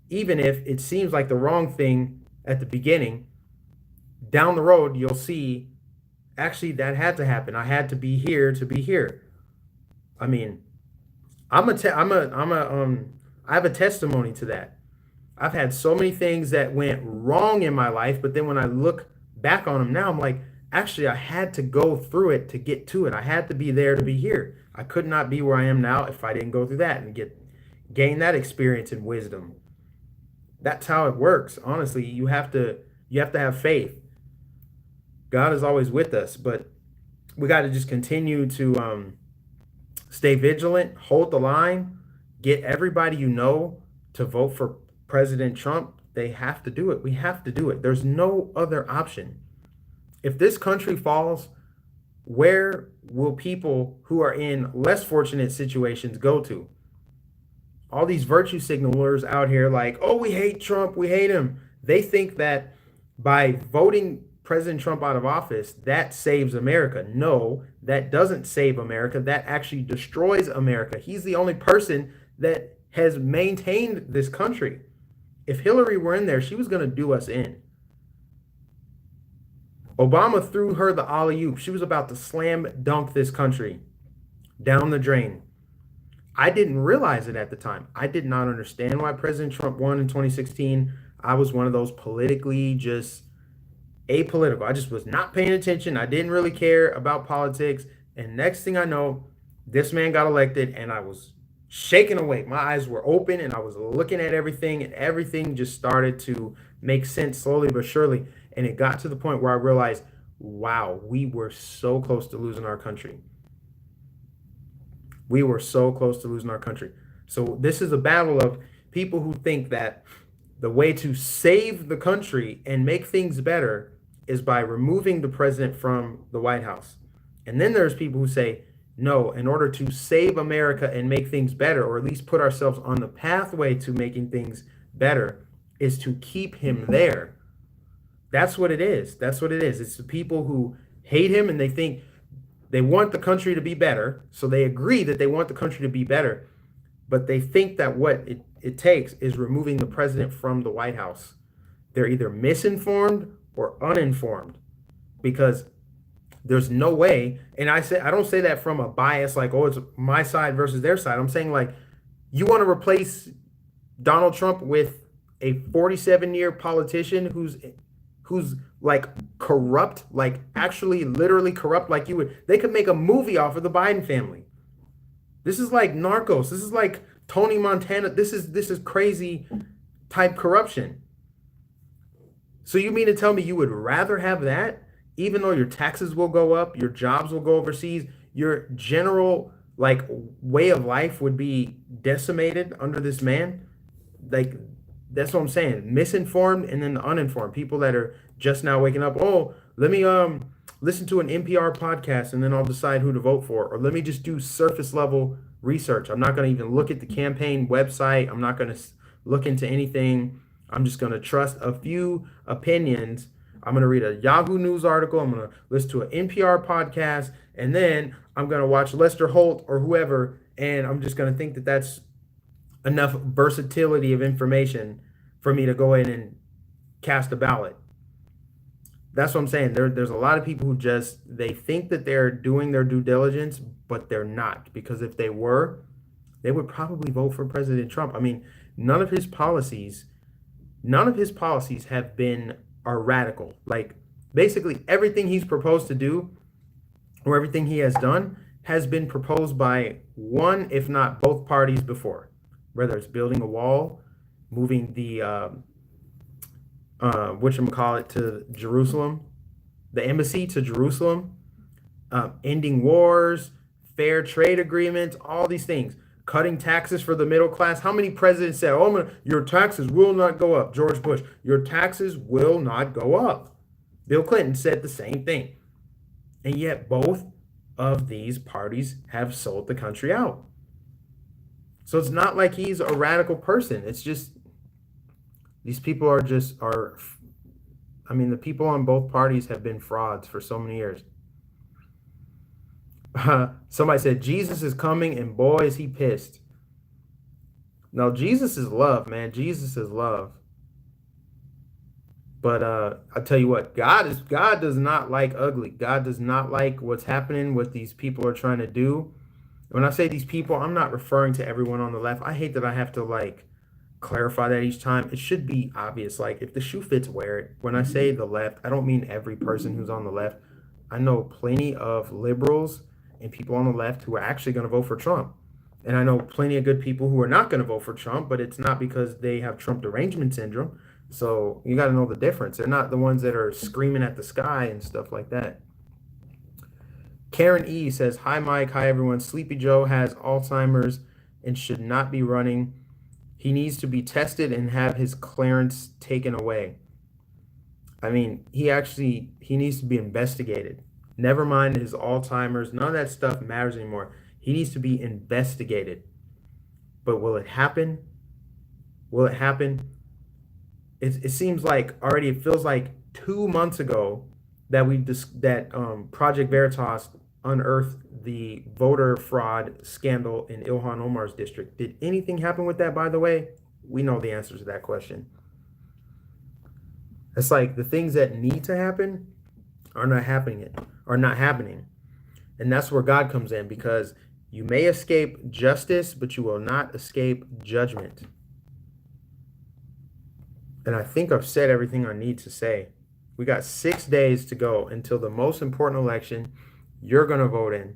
Even if it seems like the wrong thing at the beginning, down the road, you'll see, actually, that had to happen. I had to be here to be here. I mean, I have a testimony to that. I've had so many things that went wrong in my life, but then when I look back on them now, I'm like, actually, I had to go through it to get to it. I had to be there to be here. I could not be where I am now if I didn't go through that and gain that experience and wisdom. That's how it works. Honestly, you have to have faith. God is always with us, but we got to just continue to stay vigilant, hold the line, get everybody to vote for President Trump. They have to do it. We have to do it. There's no other option. If this country falls, where will people who are in less fortunate situations go to? All these virtue signalers out here like, oh, we hate Trump, we hate him. They think that by voting President Trump out of office, that saves America. No, that doesn't save America. That actually destroys America. He's the only person that has maintained this country. If Hillary were in there, she was going to do us in. Obama threw her the alley-oop. She was about to slam dunk this country down the drain. I didn't realize it at the time. I did not understand why President Trump won in 2016. I was one of those politically just apolitical. I just was not paying attention. I didn't really care about politics. And next thing I know, this man got elected and I was shaken awake. My eyes were open and I was looking at everything, and everything just started to make sense slowly but surely. And it got to the point where I realized, wow, we were so close to losing our country. We were so close to losing our country. So this is a battle of people who think that the way to save the country and make things better is by removing the president from the White House. And then there's people who say, no, in order to save America and make things better, or at least put ourselves on the pathway to making things better, is to keep him there. That's what it is. That's what it is. It's the people who hate him and they think they want the country to be better. So they agree that they want the country to be better. But they think that what it takes is removing the president from the White House. They're either misinformed or uninformed, because there's no way. And I don't say that from a bias like, oh, it's my side versus their side. I'm saying, like, you want to replace Donald Trump with a 47-year politician who's like corrupt, like actually literally corrupt, like they could make a movie off of the Biden family. This is like Narcos. This is like Tony Montana. This is crazy type corruption. So you mean to tell me you would rather have that, even though your taxes will go up, your jobs will go overseas, your general like way of life would be decimated under this man? Like, that's what I'm saying. Misinformed and then the uninformed. People that are just now waking up. Oh, let me listen to an NPR podcast and then I'll decide who to vote for. Or let me just do surface level research. I'm not going to even look at the campaign website. I'm not going to look into anything. I'm just going to trust a few opinions. I'm going to read a Yahoo News article. I'm going to listen to an NPR podcast. And then I'm going to watch Lester Holt or whoever. And I'm just going to think that that's enough versatility of information for me to go in and cast a ballot. That's what I'm saying. There's a lot of people who they think that they're doing their due diligence, but they're not. Because if they were, they would probably vote for President Trump. I mean, none of his policies are radical. Like, basically everything he's proposed to do, or everything he has done, has been proposed by one, if not both parties before. Whether it's building a wall, moving the whatchamacallit to Jerusalem, the embassy to Jerusalem, ending wars, fair trade agreements, all these things, cutting taxes for the middle class. How many presidents said, oh, your taxes will not go up? George Bush, your taxes will not go up. Bill Clinton said the same thing. And yet both of these parties have sold the country out. So it's not like he's a radical person. It's just these people the people on both parties have been frauds for so many years. Somebody said, Jesus is coming, and boy, is he pissed. No, Jesus is love, man. Jesus is love. But I tell you what, God does not like ugly. God does not like what's happening, what these people are trying to do. When I say these people, I'm not referring to everyone on the left. I hate that I have to like clarify that each time. It should be obvious. Like, if the shoe fits, wear it. When I say the left, I don't mean every person who's on the left. I know plenty of liberals and people on the left who are actually going to vote for Trump. And I know plenty of good people who are not going to vote for Trump, but it's not because they have Trump derangement syndrome. So you got to know the difference. They're not the ones that are screaming at the sky and stuff like that. Karen E says, hi, Mike. Hi, everyone. Sleepy Joe has Alzheimer's and should not be running. He needs to be tested and have his clearance taken away. I mean, he needs to be investigated. Never mind his Alzheimer's. None of that stuff matters anymore. He needs to be investigated. But will it happen? Will it happen? It seems like already, it feels like 2 months ago, Project Veritas unearthed the voter fraud scandal in Ilhan Omar's district. Did anything happen with that, by the way? We know the answer to that question. It's like the things that need to happen are not happening. And that's where God comes in, because you may escape justice, but you will not escape judgment. And I think I've said everything I need to say. We got 6 days to go until the most important election you're going to vote in.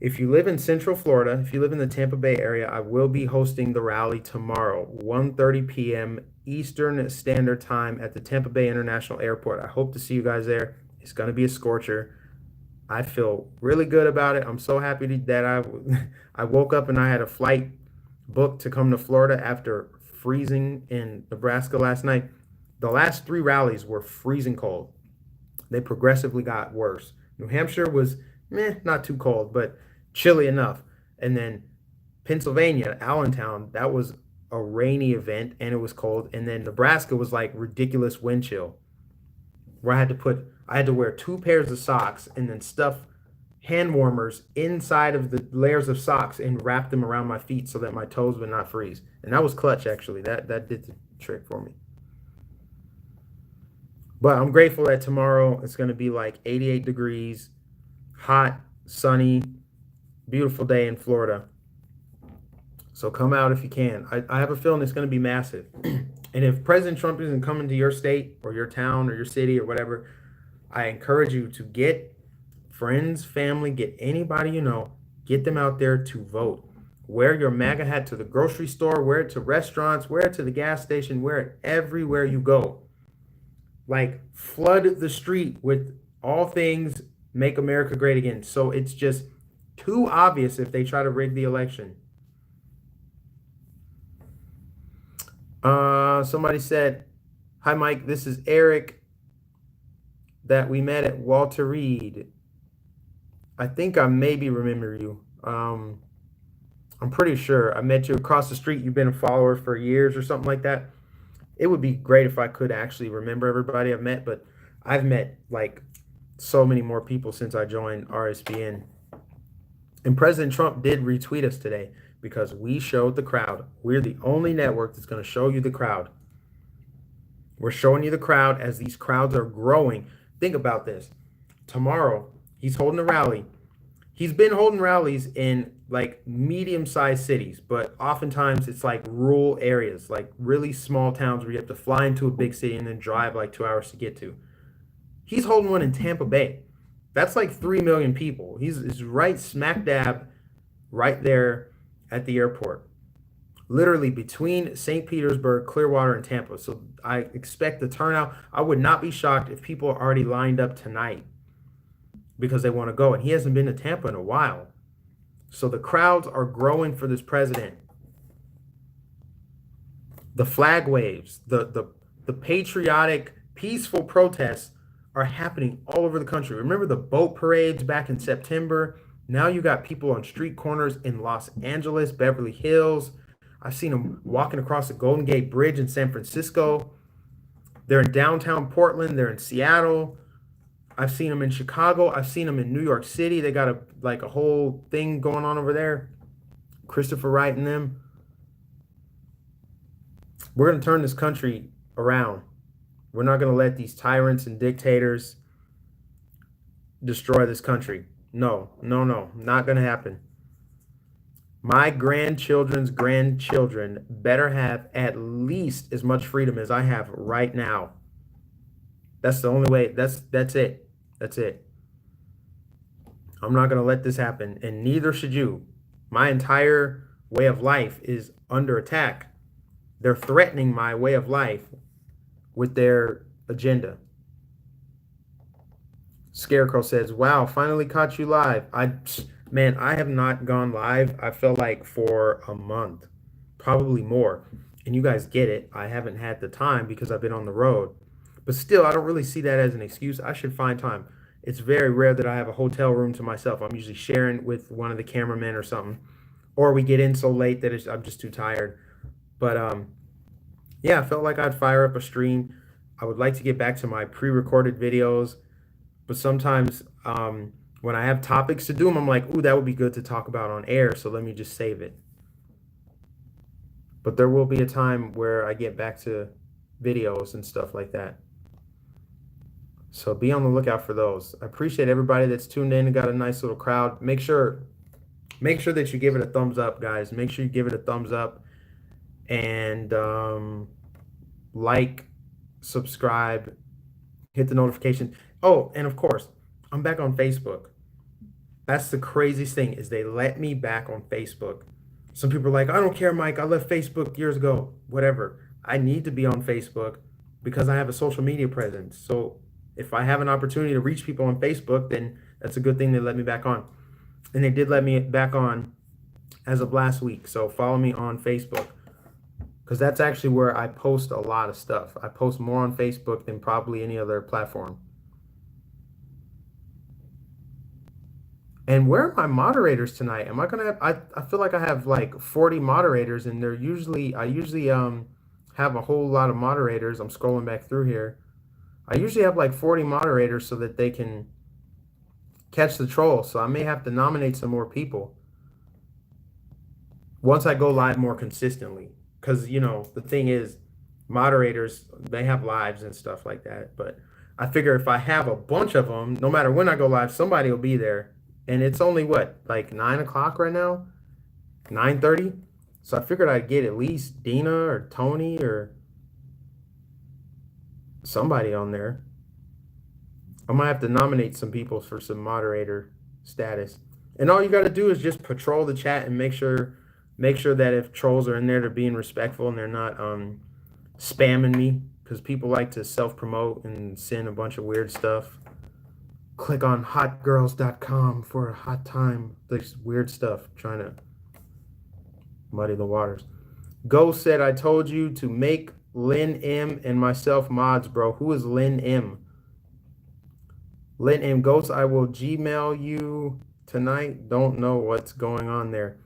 If you live in Central Florida, if you live in the Tampa Bay area, I will be hosting the rally tomorrow, 1:30 p.m. Eastern Standard Time at the Tampa Bay International Airport. I hope to see you guys there. It's going to be a scorcher. I feel really good about it. I'm so happy that I woke up and I had a flight booked to come to Florida after freezing in Nebraska last night. The last 3 rallies were freezing cold. They progressively got worse. New Hampshire was not too cold, but chilly enough. And then Pennsylvania, Allentown, that was a rainy event and it was cold. And then Nebraska was like ridiculous wind chill, where I had to wear 2 pairs of socks and then stuff hand warmers inside of the layers of socks and wrap them around my feet so that my toes would not freeze. And that was clutch, actually. That did the trick for me. But I'm grateful that tomorrow it's going to be like 88 degrees, hot, sunny, beautiful day in Florida. So come out if you can. I have a feeling it's going to be massive. And if President Trump isn't coming to your state or your town or your city or whatever, I encourage you to get friends, family, get anybody you know, get them out there to vote. Wear your MAGA hat to the grocery store, wear it to restaurants, wear it to the gas station, wear it everywhere you go. Like, flood the street with all things make America great again. So it's just too obvious if they try to rig the election. Somebody said, "Hi, Mike. This is Eric that we met at Walter Reed." I think I maybe remember you. I'm pretty sure I met you across the street. You've been a follower for years or something like that. It would be great if I could actually remember everybody I've met, but I've met like so many more people since I joined RSBN. And President Trump did retweet us today because we showed the crowd. We're the only network that's going to show you the crowd. We're showing you the crowd as these crowds are growing. Think about this. Tomorrow, he's holding a rally. He's been holding rallies in like medium-sized cities, but oftentimes it's like rural areas, like really small towns where you have to fly into a big city and then drive like 2 hours to get to. He's holding one in Tampa Bay. That's like 3 million people. He's right smack dab right there at the airport, literally between St. Petersburg, Clearwater, and Tampa. So I expect the turnout. I would not be shocked if people are already lined up tonight because they want to go. And he hasn't been to Tampa in a while. So the crowds are growing for this president. The flag waves, the patriotic, peaceful protests are happening all over the country. Remember the boat parades back in September? Now you got people on street corners in Los Angeles, Beverly Hills. I've seen them walking across the Golden Gate Bridge in San Francisco. They're in downtown Portland. They're in Seattle. I've seen them in Chicago. I've seen them in New York City. They got a whole thing going on over there. Christopher Wright and them. We're going to turn this country around. We're not going to let these tyrants and dictators destroy this country. No, not going to happen. My grandchildren's grandchildren better have at least as much freedom as I have right now. That's the only way. That's it. That's it. I'm not going to let this happen, and neither should you. My entire way of life is under attack. They're threatening my way of life with their agenda. Scarecrow says, "Wow, finally caught you live." I have not gone live, I feel like, for a month, probably more. And you guys get it. I haven't had the time because I've been on the road. But still, I don't really see that as an excuse. I should find time. It's very rare that I have a hotel room to myself. I'm usually sharing with one of the cameramen or something. Or we get in so late that I'm just too tired. But yeah, I felt like I'd fire up a stream. I would like to get back to my pre-recorded videos. But sometimes when I have topics to do them, I'm like, ooh, that would be good to talk about on air. So let me just save it. But there will be a time where I get back to videos and stuff like that. So be on the lookout for those. I appreciate everybody that's tuned in and got a nice little crowd. Make sure that you give it a thumbs up, guys. Make sure you give it a thumbs up and like, subscribe, hit the notification. Oh, and of course, I'm back on Facebook. That's the craziest thing is they let me back on Facebook. Some people are like, I don't care, Mike. I left Facebook years ago. Whatever. I need to be on Facebook because I have a social media presence. So if I have an opportunity to reach people on Facebook, then that's a good thing they let me back on. And they did let me back on as of last week. So follow me on Facebook because that's actually where I post a lot of stuff. I post more on Facebook than probably any other platform. And where are my moderators tonight? Am I gonna have, I feel like I have like 40 moderators and I usually have a whole lot of moderators. I'm scrolling back through here. I usually have like 40 moderators so that they can catch the troll. So I may have to nominate some more people once I go live more consistently. Because, you know, the thing is, moderators, they have lives and stuff like that. But I figure if I have a bunch of them, no matter when I go live, somebody will be there. And it's only what, like 9 o'clock right now? 9:30? So I figured I'd get at least Dina or Tony or somebody on there. I might have to nominate some people for some moderator status. And all you got to do is just patrol the chat and make sure that if trolls are in there, they're being respectful and they're not spamming me, because people like to self-promote and send a bunch of weird stuff. Click on hotgirls.com for a hot time. This weird stuff, trying to muddy the waters. Ghost said, I told you to make Lynn M and myself mods, bro. Who is Lynn M? Lynn M. Ghost, I will Gmail you tonight. Don't know what's going on there.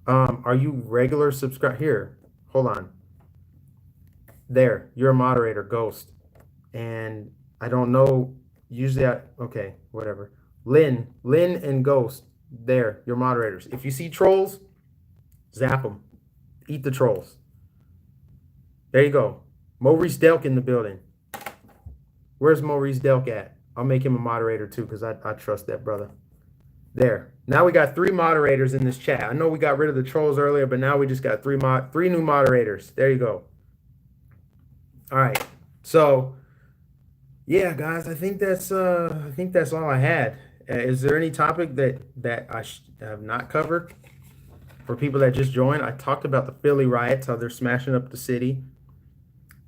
Are you regular subscribe? Here, hold on. There, you're a moderator, Ghost. And I don't know, usually okay, whatever. Lynn and Ghost, there, you're moderators. If you see trolls, zap them. Eat the trolls. There you go. Maurice Delk in the building. Where's Maurice Delk at? I'll make him a moderator too, because I trust that brother. There. Now we got 3 moderators in this chat. I know we got rid of the trolls earlier, but now we just got 3 new moderators. There you go. All right. So yeah, guys, I think that's all I had. Is there any topic that I have not covered for people that just joined? I talked about the Philly riots, how they're smashing up the city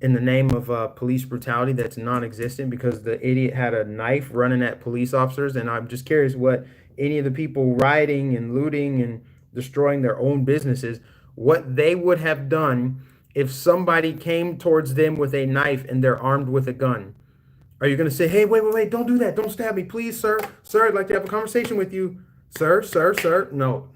in the name of police brutality that's non-existent because the idiot had a knife running at police officers. And I'm just curious what any of the people rioting and looting and destroying their own businesses, what they would have done if somebody came towards them with a knife and they're armed with a gun. Are you going to say, hey, wait, don't do that. Don't stab me, please, sir. Sir, I'd like to have a conversation with you. Sir. No.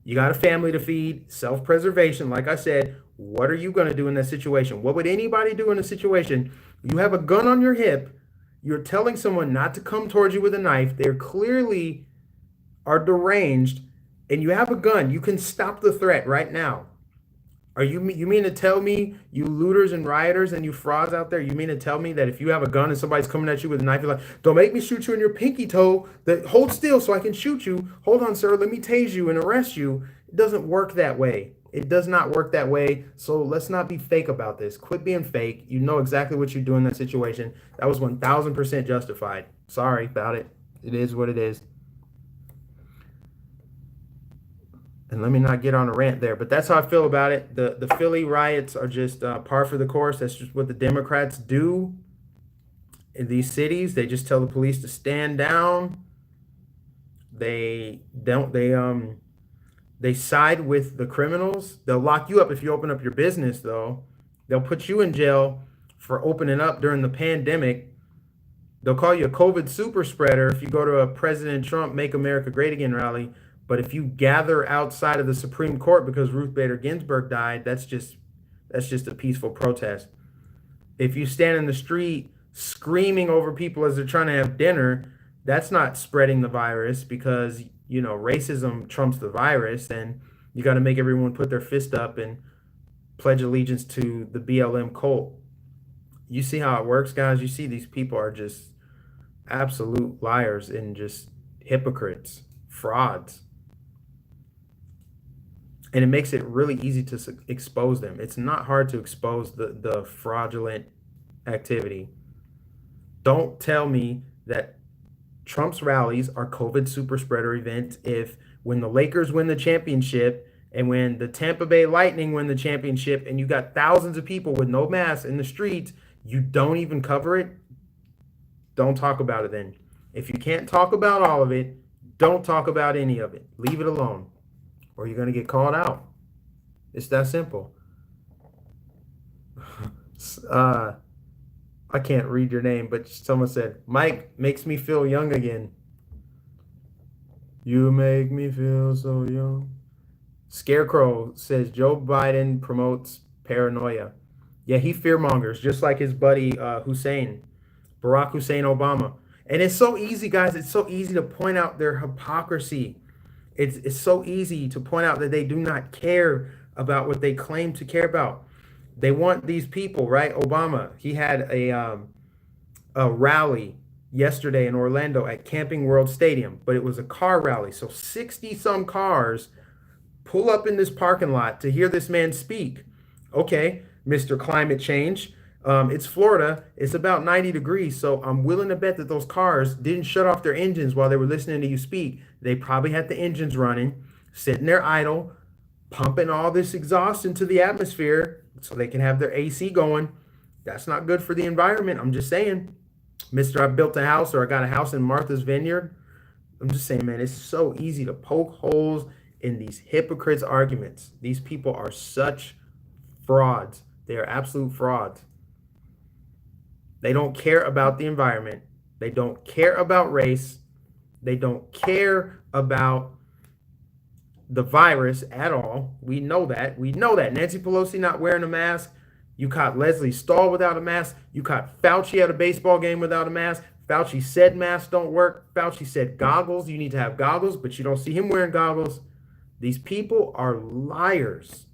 You got a family to feed, self-preservation. Like I said, what are you going to do in that situation? What would anybody do in a situation? You have a gun on your hip. You're telling someone not to come towards you with a knife. They're clearly are deranged, and you have a gun. You can stop the threat right now. You mean to tell me, you looters and rioters and you frauds out there, you mean to tell me that if you have a gun and somebody's coming at you with a knife, you're like, don't make me shoot you in your pinky toe, hold still so I can shoot you. Hold on, sir, let me tase you and arrest you. It doesn't work that way. It does not work that way. So let's not be fake about this. Quit being fake. You know exactly what you're doing in that situation. That was 1000% justified. Sorry about it. It is what it is. And let me not get on a rant there, but that's how I feel about it. The Philly riots are just par for the course. That's just what the Democrats do in these cities. They just tell the police to stand down. They side with the criminals. They'll lock you up if you open up your business, though. They'll put you in jail for opening up during the pandemic. They'll call you a COVID super spreader if you go to a President Trump Make America Great Again rally. But if you gather outside of the Supreme Court because Ruth Bader Ginsburg died, that's just a peaceful protest. If you stand in the street screaming over people as they're trying to have dinner, that's not spreading the virus because, racism trumps the virus. And you got to make everyone put their fist up and pledge allegiance to the BLM cult. You see how it works, guys? You see these people are just absolute liars and just hypocrites, frauds. And it makes it really easy to expose them. It's not hard to expose the fraudulent activity. Don't tell me that Trump's rallies are COVID super spreader events if when the Lakers win the championship and when the Tampa Bay Lightning win the championship and you got thousands of people with no masks in the streets, you don't even cover it. Don't talk about it then. If you can't talk about all of it, don't talk about any of it. Leave it alone, or you're going to get called out. It's that simple. I can't read your name, but someone said, Mike makes me feel young again. You make me feel so young. Scarecrow says Joe Biden promotes paranoia. Yeah, he fearmongers, just like his buddy Barack Hussein Obama. And it's so easy, guys. It's so easy to point out their hypocrisy. It's so easy to point out that they do not care about what they claim to care about. They want these people, right? Obama, he had a rally yesterday in Orlando at Camping World Stadium, but it was a car rally. So 60 some cars pull up in this parking lot to hear this man speak. Okay, Mr. Climate Change. It's Florida. It's about 90 degrees. So I'm willing to bet that those cars didn't shut off their engines while they were listening to you speak. They probably had the engines running, sitting there idle, pumping all this exhaust into the atmosphere so they can have their AC going. That's not good for the environment. I'm just saying. Mr. I built a house, or I got a house in Martha's Vineyard. I'm just saying, man, it's so easy to poke holes in these hypocrites' arguments. These people are such frauds. They are absolute frauds. They don't care about the environment. They don't care about race. They don't care about the virus at all. We know that. We know that. Nancy Pelosi not wearing a mask. You caught Leslie Stahl without a mask. You caught Fauci at a baseball game without a mask. Fauci said masks don't work. Fauci said goggles. You need to have goggles, but you don't see him wearing goggles. These people are liars.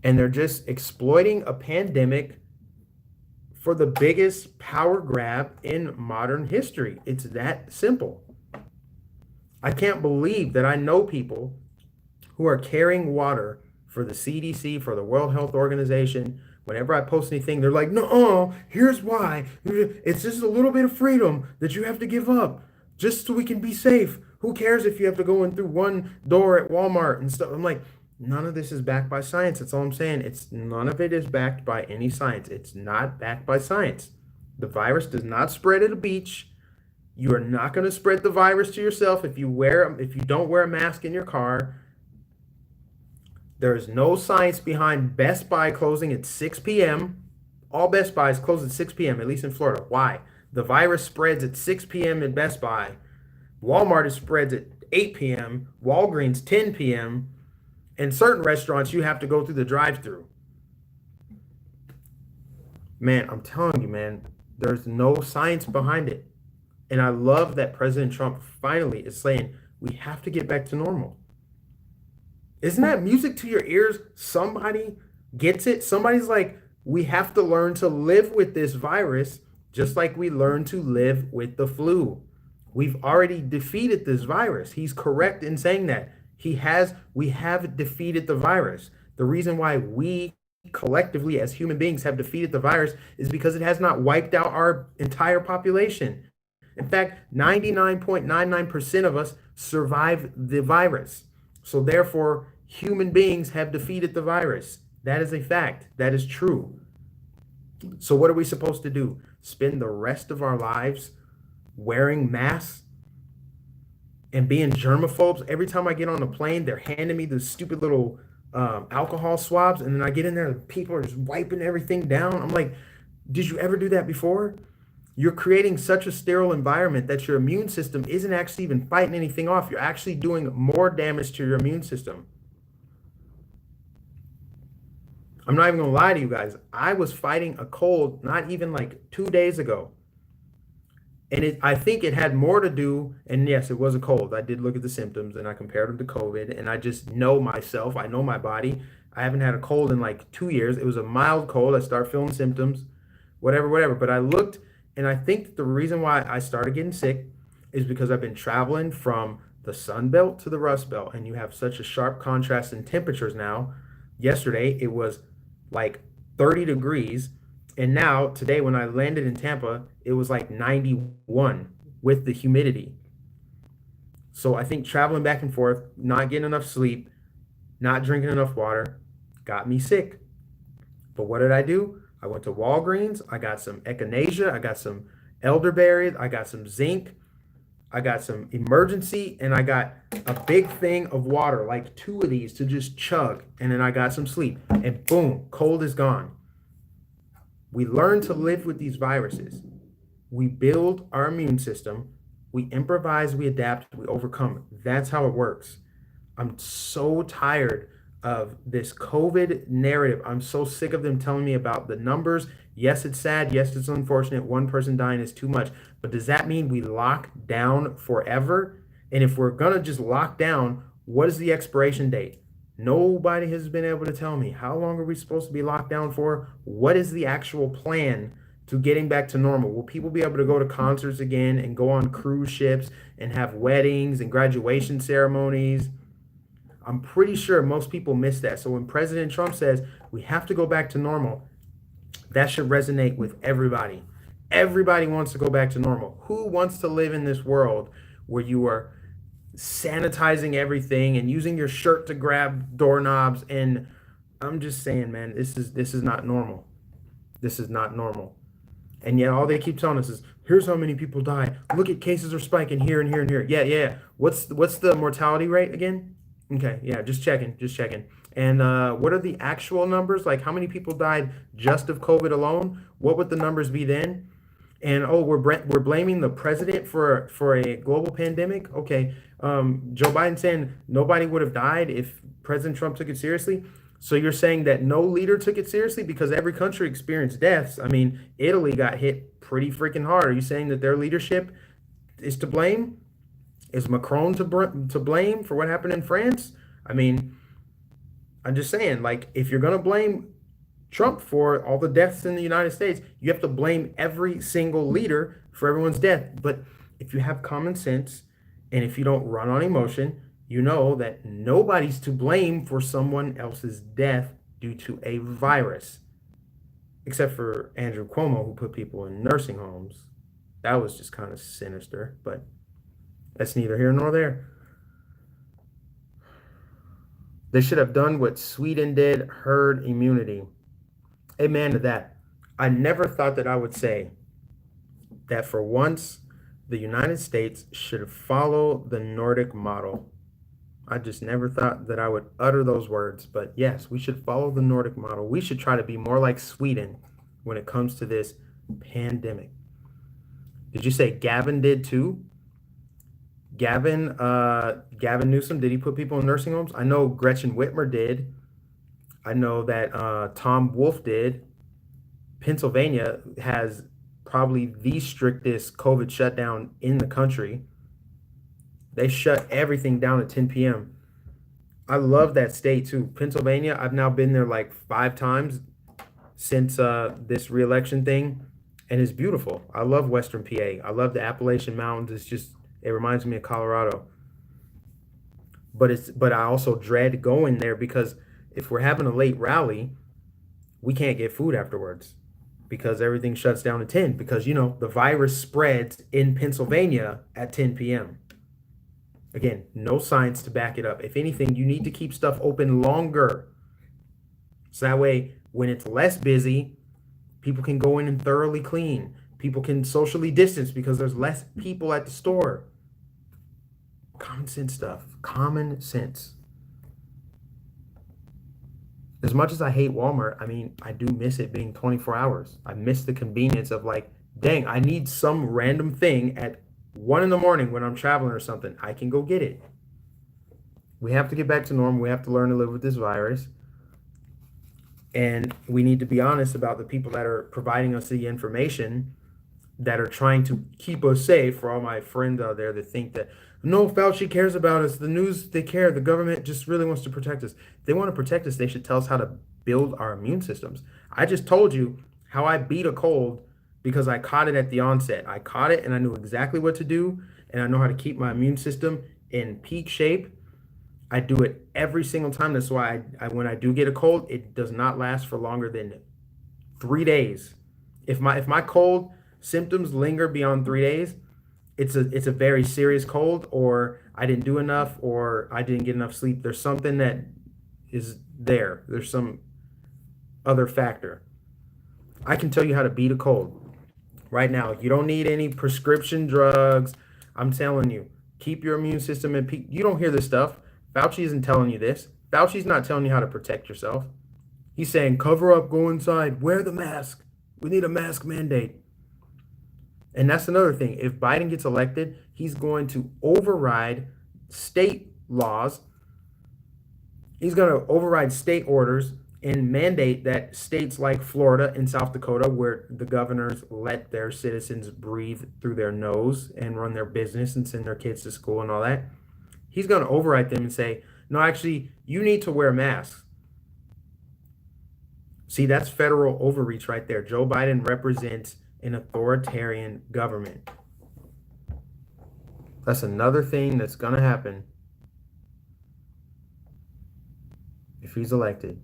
And they're just exploiting a pandemic for the biggest power grab in modern history. It's that simple. I can't believe that I know people who are carrying water for the CDC, for the World Health Organization. Whenever I post anything, they're like, no, here's why. It's just a little bit of freedom that you have to give up just so we can be safe. Who cares if you have to go in through one door at Walmart and stuff? I'm like, none of this is backed by science. That's all I'm saying. None of it is backed by any science. It's not backed by science. The virus does not spread at a beach. You are not going to spread the virus to yourself if you don't wear a mask in your car. There is no science behind Best Buy closing at 6 p.m. All Best Buys close at 6 p.m., at least in Florida. Why? The virus spreads at 6 p.m. at Best Buy. Walmart spreads at 8 p.m. Walgreens 10 p.m. In certain restaurants, you have to go through the drive-thru. Man, I'm telling you, man, there's no science behind it. And I love that President Trump finally is saying, we have to get back to normal. Isn't that music to your ears? Somebody gets it. Somebody's like, we have to learn to live with this virus just like we learned to live with the flu. We've already defeated this virus. He's correct in saying that. We have defeated the virus. The reason why we collectively as human beings have defeated the virus is because it has not wiped out our entire population. In fact, 99.99% of us survive the virus. So therefore, human beings have defeated the virus. That is a fact. That is true. So what are we supposed to do? Spend the rest of our lives wearing masks and being germaphobes? Every time I get on a plane, they're handing me the stupid little alcohol swabs, and then I get in there, and people are just wiping everything down. I'm like, did you ever do that before? You're creating such a sterile environment that your immune system isn't actually even fighting anything off. You're actually doing more damage to your immune system. I'm not even gonna lie to you guys. I was fighting a cold not even like 2 days ago. And I think it had more to do, and yes, it was a cold. I did look at the symptoms and I compared them to COVID, and I just know myself. I know my body. I haven't had a cold in like 2 years. It was a mild cold. I start feeling symptoms, whatever, whatever. But I looked, and I think the reason why I started getting sick is because I've been traveling from the Sun Belt to the Rust Belt, and you have such a sharp contrast in temperatures now. Yesterday, it was like 30 degrees. And now, today, when I landed in Tampa, it was like 91 with the humidity. So I think traveling back and forth, not getting enough sleep, not drinking enough water got me sick. But what did I do? I went to Walgreens. I got some echinacea. I got some elderberry. I got some zinc. I got some emergency. And I got a big thing of water, like 2 of these to just chug. And then I got some sleep. And boom, cold is gone. We learn to live with these viruses. We build our immune system. We improvise, we adapt, we overcome. That's how it works. I'm so tired of this COVID narrative. I'm so sick of them telling me about the numbers. Yes, it's sad. Yes, it's unfortunate. One person dying is too much. But does that mean we lock down forever? And if we're going to just lock down, what is the expiration date? Nobody has been able to tell me. How long are we supposed to be locked down for? What is the actual plan to getting back to normal? Will people be able to go to concerts again and go on cruise ships and have weddings and graduation ceremonies? I'm pretty sure most people miss that. So when President Trump says we have to go back to normal, that should resonate with everybody. Everybody wants to go back to normal. Who wants to live in this world where you are sanitizing everything and using your shirt to grab doorknobs? And I'm just saying, man, this is not normal. This is not normal. And yet all they keep telling us is, here's how many people die. Look at cases are spiking here and here and here. Yeah. What's the mortality rate again? Okay, yeah, just checking. And what are the actual numbers? Like how many people died just of COVID alone? What would the numbers be then? And oh, we're blaming the president for a global pandemic. Okay, Joe Biden saying nobody would have died if President Trump took it seriously. So you're saying that no leader took it seriously because every country experienced deaths. I mean, Italy got hit pretty freaking hard. Are you saying that their leadership is to blame? Is Macron to blame for what happened in France? I mean, I'm just saying, like, if you're gonna blame Trump for all the deaths in the United States, you have to blame every single leader for everyone's death. But if you have common sense and if you don't run on emotion, you know that nobody's to blame for someone else's death due to a virus, except for Andrew Cuomo, who put people in nursing homes. That was just kind of sinister, but that's neither here nor there. They should have done what Sweden did, herd immunity. Amen to that. I never thought that I would say that for once the United States should follow the Nordic model. I just never thought that I would utter those words, but yes, we should follow the Nordic model. We should try to be more like Sweden when it comes to this pandemic. Did you say Gavin did too? Gavin Newsom, did he put people in nursing homes? I know Gretchen Whitmer did. I know that Tom Wolf did. Pennsylvania has probably the strictest COVID shutdown in the country. They shut everything down at 10 p.m. I love that state too. Pennsylvania, I've now been there like 5 times since this reelection thing, and it's beautiful. I love Western PA. I love the Appalachian Mountains. It reminds me of Colorado. But I also dread going there because if we're having a late rally, we can't get food afterwards because everything shuts down at 10 because the virus spreads in Pennsylvania at 10 p.m. Again, no science to back it up. If anything, you need to keep stuff open longer. So that way, when it's less busy, people can go in and thoroughly clean. People can socially distance because there's less people at the store. Common sense stuff. Common sense. As much as I hate Walmart, I mean, I do miss it being 24 hours. I miss the convenience of like, dang, I need some random thing at 1 in the morning when I'm traveling or something. I can go get it. We have to get back to normal. We have to learn to live with this virus. And we need to be honest about the people that are providing us the information that are trying to keep us safe. For all my friends out there that think that no, Fauci cares about us, the news, they care, the government just really wants to protect us. If they want to protect us, they should tell us how to build our immune systems. I just told you how I beat a cold because I caught it at the onset. I caught it and I knew exactly what to do, and I know how to keep my immune system in peak shape. I do it every single time. That's why when I do get a cold, it does not last for longer than 3 days. If my cold symptoms linger beyond 3 days, it's a very serious cold, or I didn't do enough, or I didn't get enough sleep. There's something that is there. There's some other factor. I can tell you how to beat a cold right now. You don't need any prescription drugs. I'm telling you, keep your immune system in peak. You don't hear this stuff. Fauci isn't telling you this. Fauci's not telling you how to protect yourself. He's saying cover up, go inside, wear the mask. We need a mask mandate. And that's another thing. If Biden gets elected, he's going to override state laws. He's going to override state orders and mandate that states like Florida and South Dakota, where the governors let their citizens breathe through their nose and run their business and send their kids to school and all that, he's going to override them and say, no, actually, you need to wear masks. See, that's federal overreach right there. Joe Biden represents an authoritarian government. That's another thing that's going to happen if he's elected.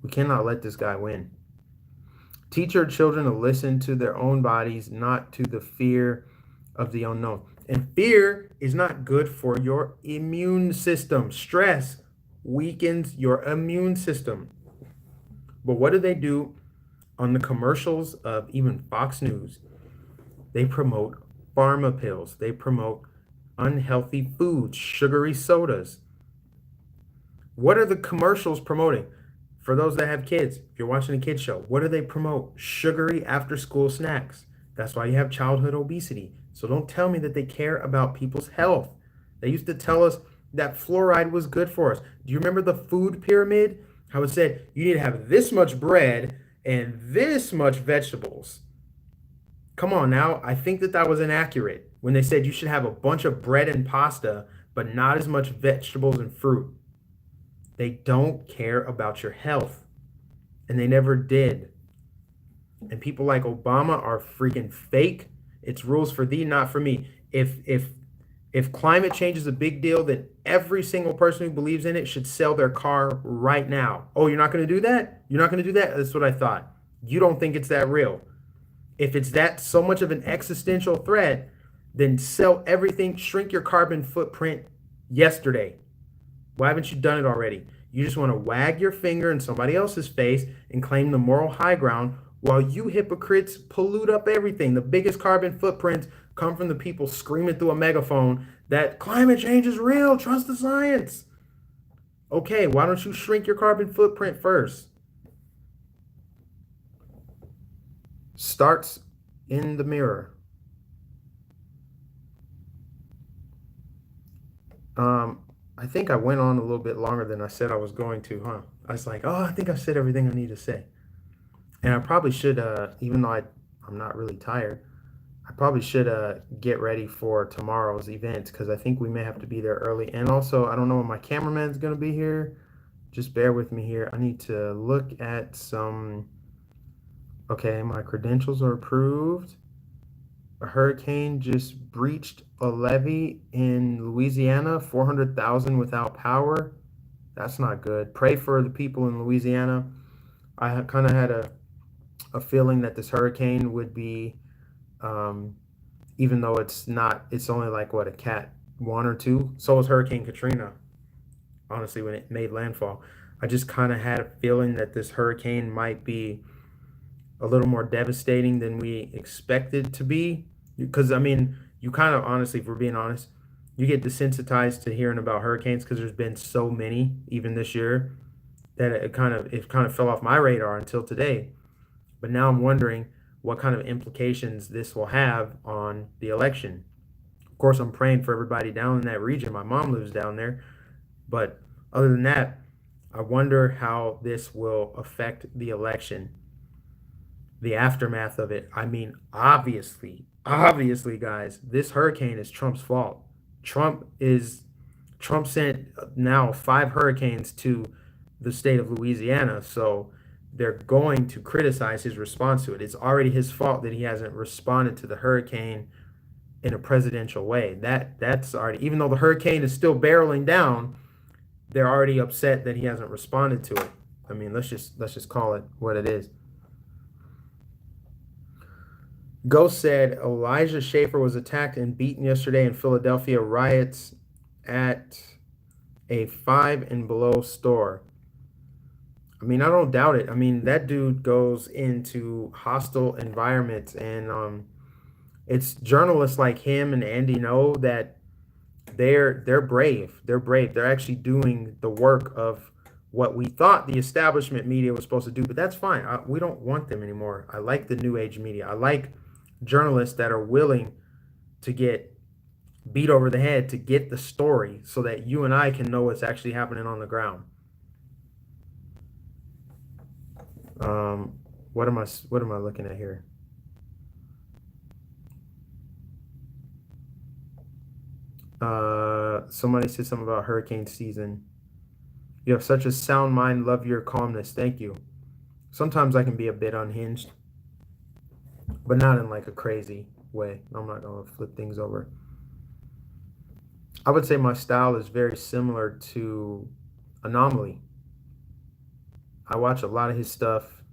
We cannot let this guy win. Teach your children to listen to their own bodies, not to the fear of the unknown. And fear is not good for your immune system. Stress weakens your immune system. But what do they do on the commercials of even Fox News? They promote pharma pills. They promote unhealthy foods, sugary sodas. What are the commercials promoting? For those that have kids, if you're watching a kid show, what do they promote? Sugary after-school snacks. That's why you have childhood obesity. So don't tell me that they care about people's health. They used to tell us that fluoride was good for us. Do you remember the food pyramid? How it said you need to have this much bread and this much vegetables. Come on now. I think that was inaccurate when they said you should have a bunch of bread and pasta, but not as much vegetables and fruit. They don't care about your health, and they never did. And people like Obama are freaking fake. It's rules for thee, not for me. If climate change is a big deal, then every single person who believes in it should sell their car right now. Oh, you're not going to do that? You're not going to do that? That's what I thought. You don't think it's that real. If it's that so much of an existential threat, then sell everything, shrink your carbon footprint yesterday. Why haven't you done it already? You just want to wag your finger in somebody else's face and claim the moral high ground while you hypocrites pollute up everything. The biggest carbon footprints come from the people screaming through a megaphone that climate change is real, trust the science. Okay, why don't you shrink your carbon footprint first? Starts in the mirror. I think I went on a little bit longer than I said I was going to, huh? I was like, oh, I think I said everything I need to say. And I probably should, even though I'm not really tired, I probably should get ready for tomorrow's event because I think we may have to be there early. And also, I don't know when my cameraman's going to be here. Just bear with me here. I need to look at some. Okay, my credentials are approved. A hurricane just breached a levee in Louisiana, 400,000 without power. That's not good. Pray for the people in Louisiana. I kind of had a feeling that this hurricane would be, even though it's not, it's only like what, a cat 1 or 2. So was Hurricane Katrina, honestly, when it made landfall. I just kind of had a feeling that this hurricane might be a little more devastating than we expected to be. Because, I mean, you kind of, honestly, if we're being honest, you get desensitized to hearing about hurricanes because there's been so many, even this year, that it kind of fell off my radar until today. But now I'm wondering what kind of implications this will have on the election. Of course, I'm praying for everybody down in that region. My mom lives down there. But other than that, I wonder how this will affect the election, the aftermath of it. I mean, obviously, guys, this hurricane is Trump's fault. Trump is Trump sent now 5 hurricanes to the state of Louisiana, so they're going to criticize his response to it. It's already his fault that he hasn't responded to the hurricane in a presidential way. That's already, even though the hurricane is still barreling down, they're already upset that he hasn't responded to it. I mean, let's just call it what it is. Ghost said Elijah Schaefer was attacked and beaten yesterday in Philadelphia. Riots at a Five and Below store. I mean, I don't doubt it. I mean, that dude goes into hostile environments, and it's journalists like him and Andy Ngo that they're brave. They're brave. They're actually doing the work of what we thought the establishment media was supposed to do, but that's fine. We don't want them anymore. I like the new age media. I like journalists that are willing to get beat over the head to get the story so that you and I can know what's actually happening on the ground. What am I looking at here? Somebody said something about hurricane season. You have such a sound mind. Love your calmness. Thank you. Sometimes I can be a bit unhinged, but not in like a crazy way. I'm not going to flip things over. I would say my style is very similar to Anomaly. I watch a lot of his stuff.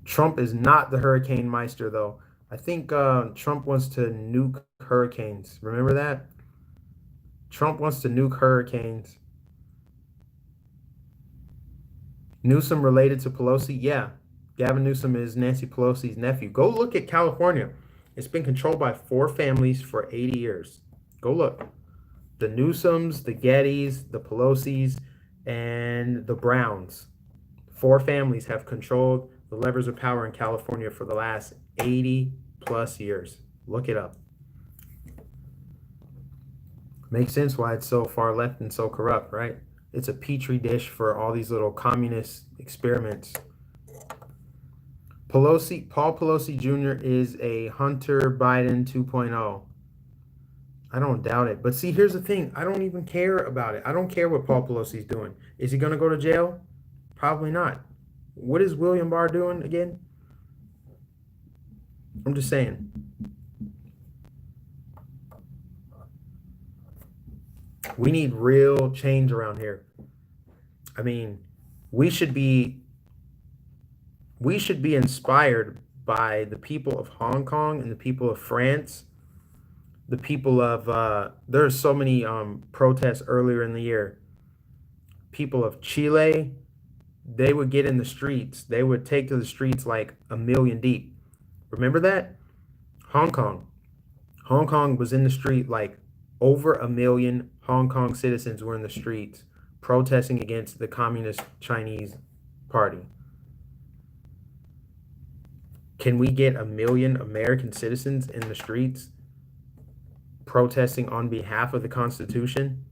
Trump is not the hurricane meister, though. I think Trump wants to nuke hurricanes. Remember that? Trump wants to nuke hurricanes. Newsom related to Pelosi? Yeah. Gavin Newsom is Nancy Pelosi's nephew. Go look at California. It's been controlled by 4 families for 80 years. Go look. The Newsoms, the Gettys, the Pelosis, and the Browns. 4 families have controlled the levers of power in California for the last 80 plus years. Look it up. Makes sense why it's so far left and so corrupt, right? It's a petri dish for all these little communist experiments. Paul Pelosi Jr. is a Hunter Biden 2.0. I don't doubt it. But see, here's the thing. I don't even care about it. I don't care what Paul Pelosi's doing. Is he going to go to jail? Probably not. What is William Barr doing again? I'm just saying. We need real change around here. I mean, we should be inspired by the people of Hong Kong and the people of France, the people of there are so many protests earlier in the year. People of Chile, they would get in the streets. They would take to the streets like a million deep. Remember that? Hong Kong was in the street like over a million Hong Kong citizens were in the streets protesting against the Communist Chinese Party. Can we get a million American citizens in the streets protesting on behalf of the Constitution?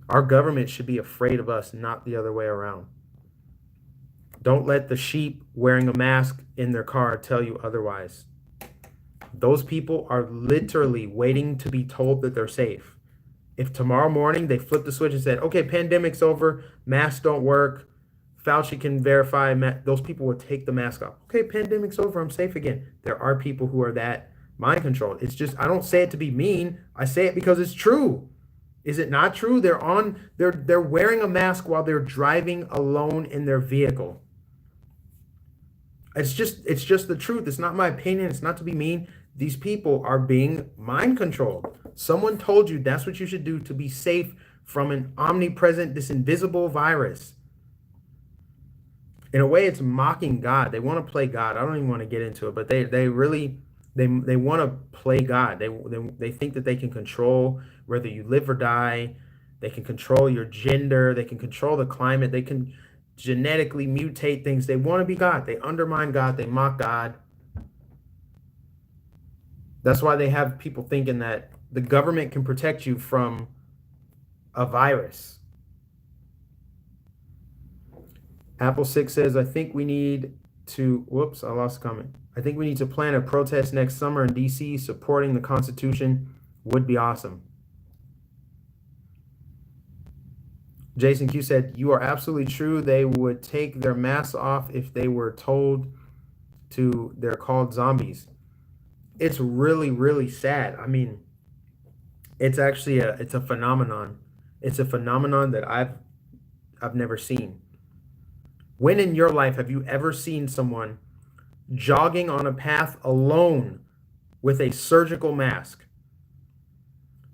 Our government should be afraid of us, not the other way around. Don't let the sheep wearing a mask in their car tell you otherwise. Those people are literally waiting to be told that they're safe. If tomorrow morning they flip the switch and said, okay, pandemic's over, masks don't work, Fauci can verify, those people would take the mask off. Okay, pandemic's over, I'm safe again. There are people who are that mind controlled. It's just, I don't say it to be mean. I say it because it's true. Is it not true? They're wearing a mask while they're driving alone in their vehicle. It's just the truth. It's not my opinion. It's not to be mean. These people are being mind controlled. Someone told you that's what you should do to be safe from an omnipresent, this invisible virus. In a way, it's mocking God. They want to play God. I don't even want to get into it, but they really want to play God. They think that they can control whether you live or die. They can control your gender. They can control the climate. They can genetically mutate things. They want to be God. They undermine God. They mock God. That's why they have people thinking that the government can protect you from a virus. Apple 6 says, I think we need to, whoops, I lost a comment. I think we need to plan a protest next summer in DC supporting the Constitution. Would be awesome. Jason Q said, you are absolutely true. They would take their masks off if they were told to. They're called zombies. It's really, really sad. I mean, it's actually it's a phenomenon. It's a phenomenon that I've never seen. When in your life have you ever seen someone jogging on a path alone with a surgical mask?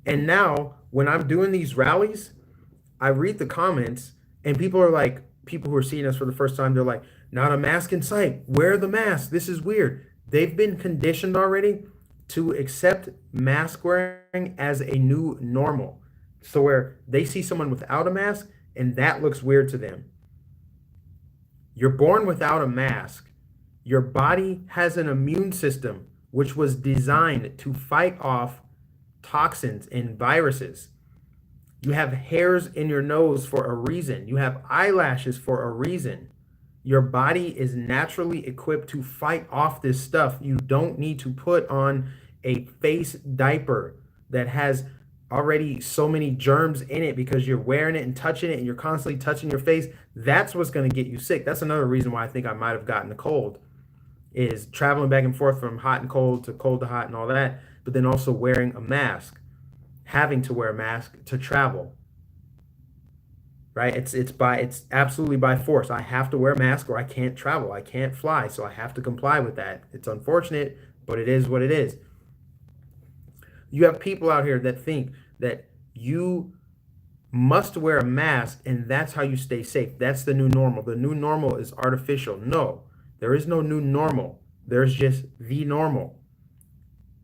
And now, when I'm doing these rallies, I read the comments and people are like, people who are seeing us for the first time, they're like, not a mask in sight. Wear the mask. This is weird. They've been conditioned already to accept mask wearing as a new normal. So where they see someone without a mask and that looks weird to them. You're born without a mask. Your body has an immune system which was designed to fight off toxins and viruses. You have hairs in your nose for a reason. You have eyelashes for a reason. Your body is naturally equipped to fight off this stuff. You don't need to put on a face diaper that has already so many germs in it because you're wearing it and touching it and you're constantly touching your face. That's what's going to get you sick. That's another reason why I think I might have gotten the cold, is traveling back and forth from hot and cold to hot and all that, but then also wearing a mask, having to wear a mask to travel. Right? It's absolutely by force. I have to wear a mask or I can't travel. I can't fly, so I have to comply with that. It's unfortunate, but it is what it is. You have people out here that think that you must wear a mask and that's how you stay safe. That's the new normal. The new normal is artificial. No, there is no new normal. There's just the normal.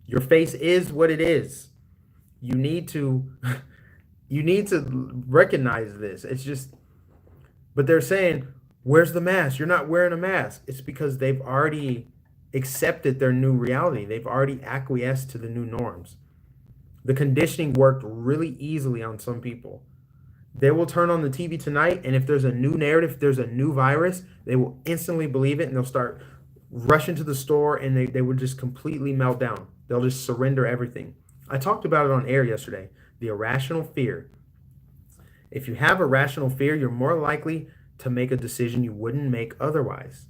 Your face is what it is. You need to recognize this. It's just, but they're saying, where's the mask? You're not wearing a mask. It's because they've already accepted their new reality. They've already acquiesced to the new norms. The conditioning worked really easily on some people. They will turn on the TV tonight, and if there's a new narrative, if there's a new virus, they will instantly believe it, and they'll start rushing to the store, and they will just completely melt down. They'll just surrender everything. I talked about it on air yesterday, the irrational fear. If you have irrational fear, you're more likely to make a decision you wouldn't make otherwise.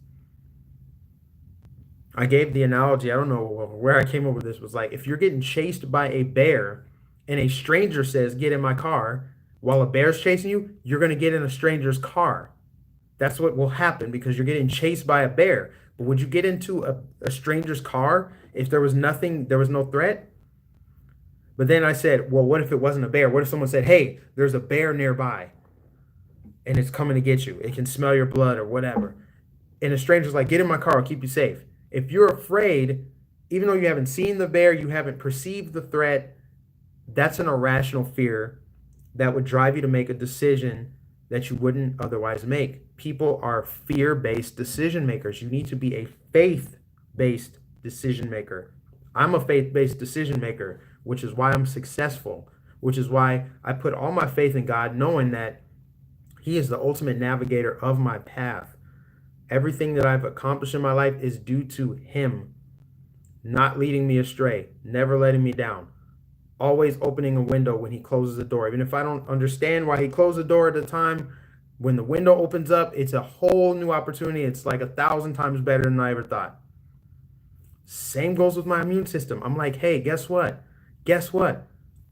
I gave the analogy, I don't know where I came up with this, was like, if you're getting chased by a bear and a stranger says, get in my car, while a bear's chasing you, you're going to get in a stranger's car. That's what will happen because you're getting chased by a bear. But would you get into a stranger's car if there was nothing, there was no threat? But then I said, well, what if it wasn't a bear? What if someone said, hey, there's a bear nearby and it's coming to get you? It can smell your blood or whatever. And a stranger's like, get in my car, I'll keep you safe. If you're afraid, even though you haven't seen the bear, you haven't perceived the threat, that's an irrational fear that would drive you to make a decision that you wouldn't otherwise make. People are fear-based decision makers. You need to be a faith-based decision maker. I'm a faith-based decision maker, which is why I'm successful, which is why I put all my faith in God, knowing that He is the ultimate navigator of my path. Everything that I've accomplished in my life is due to Him, not leading me astray, never letting me down, always opening a window when He closes the door. Even if I don't understand why He closed the door at the time, when the window opens up, it's a whole new opportunity. It's like 1,000 times better than I ever thought. Same goes with my immune system. I'm like, hey, guess what? Guess what?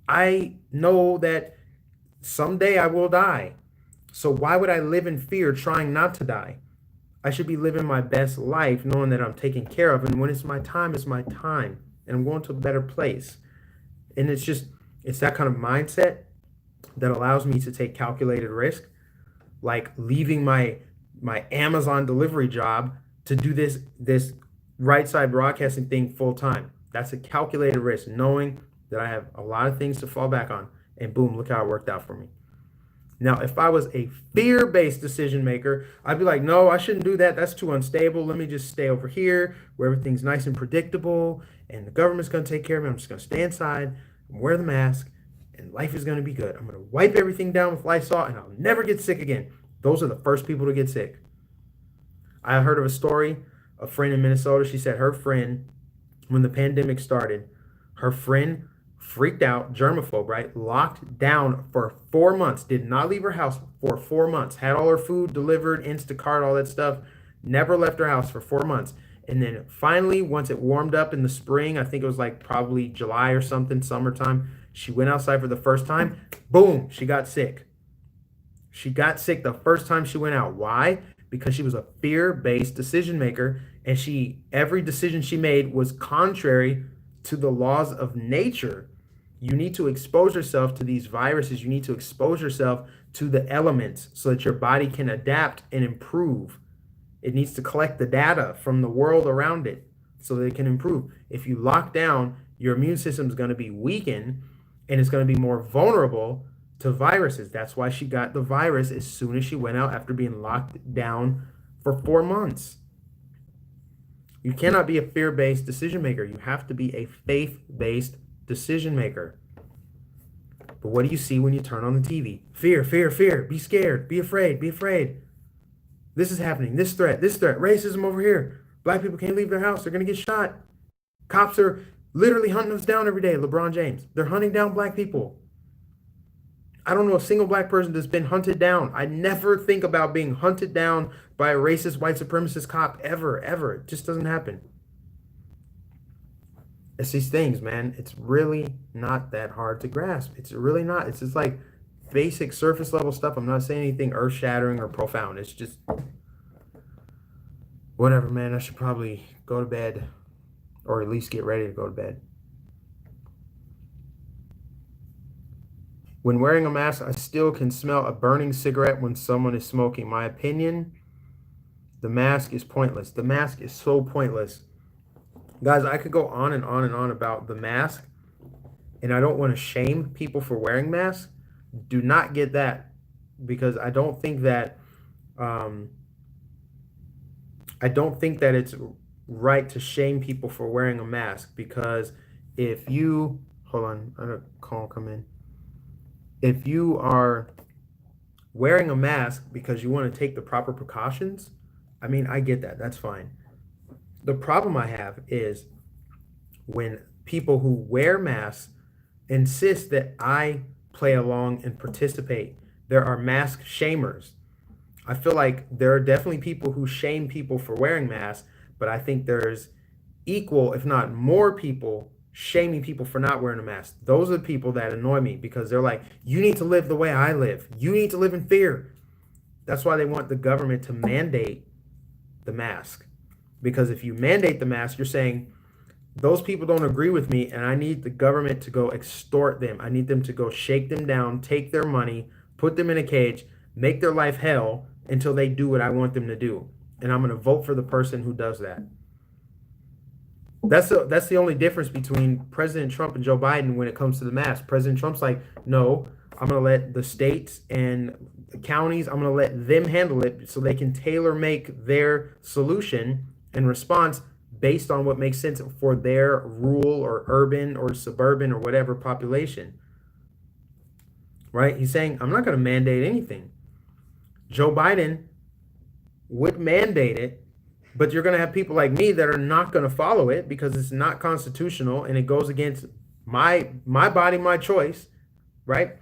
I know that someday I will die. So why would I live in fear trying not to die? I should be living my best life knowing that I'm taken care of. And when it's my time, it's my time. And I'm going to a better place. And it's that kind of mindset that allows me to take calculated risk, like leaving my Amazon delivery job to do this right side broadcasting thing full time. That's a calculated risk, knowing that I have a lot of things to fall back on. And boom, look how it worked out for me. Now, if I was a fear-based decision maker, I'd be like, no, I shouldn't do that. That's too unstable. Let me just stay over here where everything's nice and predictable and the government's going to take care of me. I'm just going to stay inside and wear the mask and life is going to be good. I'm going to wipe everything down with Lysol and I'll never get sick again. Those are the first people to get sick. I heard of a story, a friend in Minnesota. She said her friend, when the pandemic started, her friend freaked out, germaphobe, right? Locked down for 4 months, did not leave her house for 4 months, had all her food delivered, Instacart, all that stuff, never left her house for 4 months. And then finally, once it warmed up in the spring, I think it was like probably July or something, summertime, she went outside for the first time. Boom, she got sick. She got sick the first time she went out. Why? Because she was a fear-based decision maker, and every decision she made was contrary to the laws of nature. You need to expose yourself to these viruses. You need to expose yourself to the elements so that your body can adapt and improve. It needs to collect the data from the world around it so that it can improve. If you lock down, your immune system is going to be weakened and it's going to be more vulnerable to viruses. That's why she got the virus as soon as she went out after being locked down for 4 months. You cannot be a fear-based decision maker. You have to be a faith-based decision maker. But what do you see when you turn on the TV? Fear, fear, fear. Be scared. Be afraid. Be afraid. This is happening. This threat. Racism over here. Black people can't leave their house. They're going to get shot. Cops are literally hunting us down every day. LeBron James. They're hunting down black people. I don't know a single black person that's been hunted down. I never think about being hunted down by a racist white supremacist cop ever. It just doesn't happen. It's these things, man. It's really not that hard to grasp. It's really not. It's just like basic surface level stuff. I'm not saying anything earth shattering or profound. It's just whatever, man. I should probably go to bed, or at least get ready to go to bed. When wearing a mask, I still can smell a burning cigarette when someone is smoking. My opinion, the mask is pointless. The mask is so pointless. Guys, I could go on and on and on about the mask, and I don't want to shame people for wearing masks. Do not get that, because I don't think that it's right to shame people for wearing a mask, because if you hold on, I had a call come in. If you are wearing a mask because you want to take the proper precautions, I mean, I get that. That's fine. The problem I have is when people who wear masks insist that I play along and participate. There are mask shamers. I feel like there are definitely people who shame people for wearing masks, but I think there's equal, if not more, people shaming people for not wearing a mask. Those are the people that annoy me, because they're like, you need to live the way I live. You need to live in fear. That's why they want the government to mandate the mask. Because if you mandate the mask, you're saying, those people don't agree with me, and I need the government to go extort them. I need them to go shake them down, take their money, put them in a cage, make their life hell until they do what I want them to do. And I'm going to vote for the person who does that. That's the only difference between President Trump and Joe Biden when it comes to the mask. President Trump's like, no, I'm going to let the states and the counties, I'm going to let them handle it so they can tailor make their solution and response based on what makes sense for their rural or urban or suburban or whatever population. Right? He's saying, I'm not going to mandate anything. Joe Biden would mandate it, but you're going to have people like me that are not going to follow it because it's not constitutional and it goes against my body, my choice, right?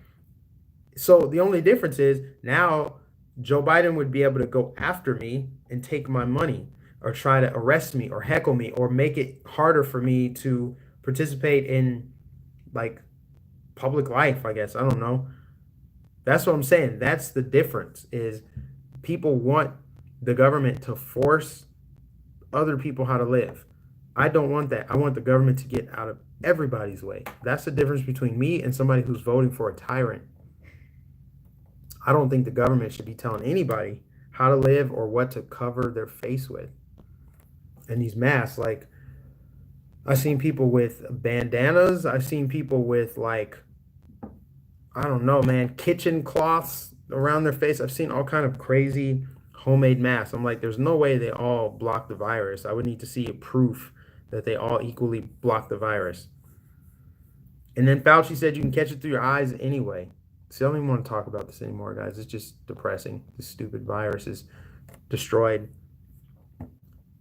So the only difference is now Joe Biden would be able to go after me and take my money, or try to arrest me or heckle me or make it harder for me to participate in like public life, I guess. I don't know. That's what I'm saying. That's the difference, is people want the government to force other people how to live. I don't want that. I want the government to get out of everybody's way. That's the difference between me and somebody who's voting for a tyrant. I don't think the government should be telling anybody how to live or what to cover their face with. And these masks, like, I've seen people with bandanas. I've seen people with, like, I don't know, man, kitchen cloths around their face. I've seen all kind of crazy homemade masks. I'm like, there's no way they all block the virus. I would need to see a proof that they all equally block the virus. And then Fauci said you can catch it through your eyes anyway. See, I don't even want to talk about this anymore, guys. It's just depressing. This stupid virus has destroyed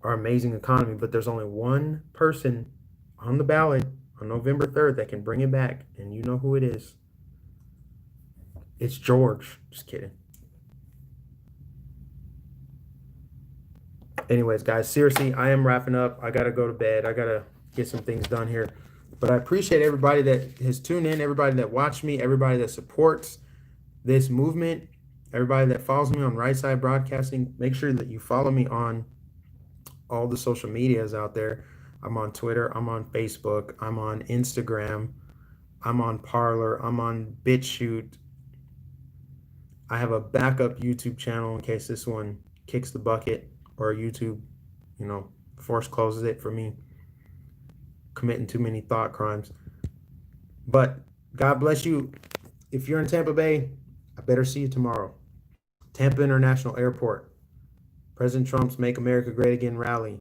our amazing economy, but there's only one person on the ballot on November 3rd that can bring it back, and you know who it is. It's George. Just kidding. Anyways, guys, seriously, I am wrapping up. I got to go to bed. I got to get some things done here. But I appreciate everybody that has tuned in, everybody that watched me, everybody that supports this movement, everybody that follows me on Right Side Broadcasting. Make sure that you follow me on all the social medias out there. I'm on Twitter. I'm on Facebook. I'm on Instagram. I'm on Parler. I'm on BitChute. I have a backup YouTube channel in case this one kicks the bucket or YouTube, force closes it for me committing too many thought crimes. But God bless you. If you're in Tampa Bay, I better see you tomorrow. Tampa International Airport. President Trump's Make America Great Again rally.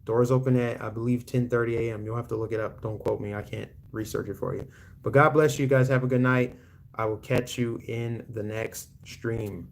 Doors open at, I believe, 10:30 a.m. You'll have to look it up. Don't quote me. I can't research it for you. But God bless you guys. Have a good night. I will catch you in the next stream.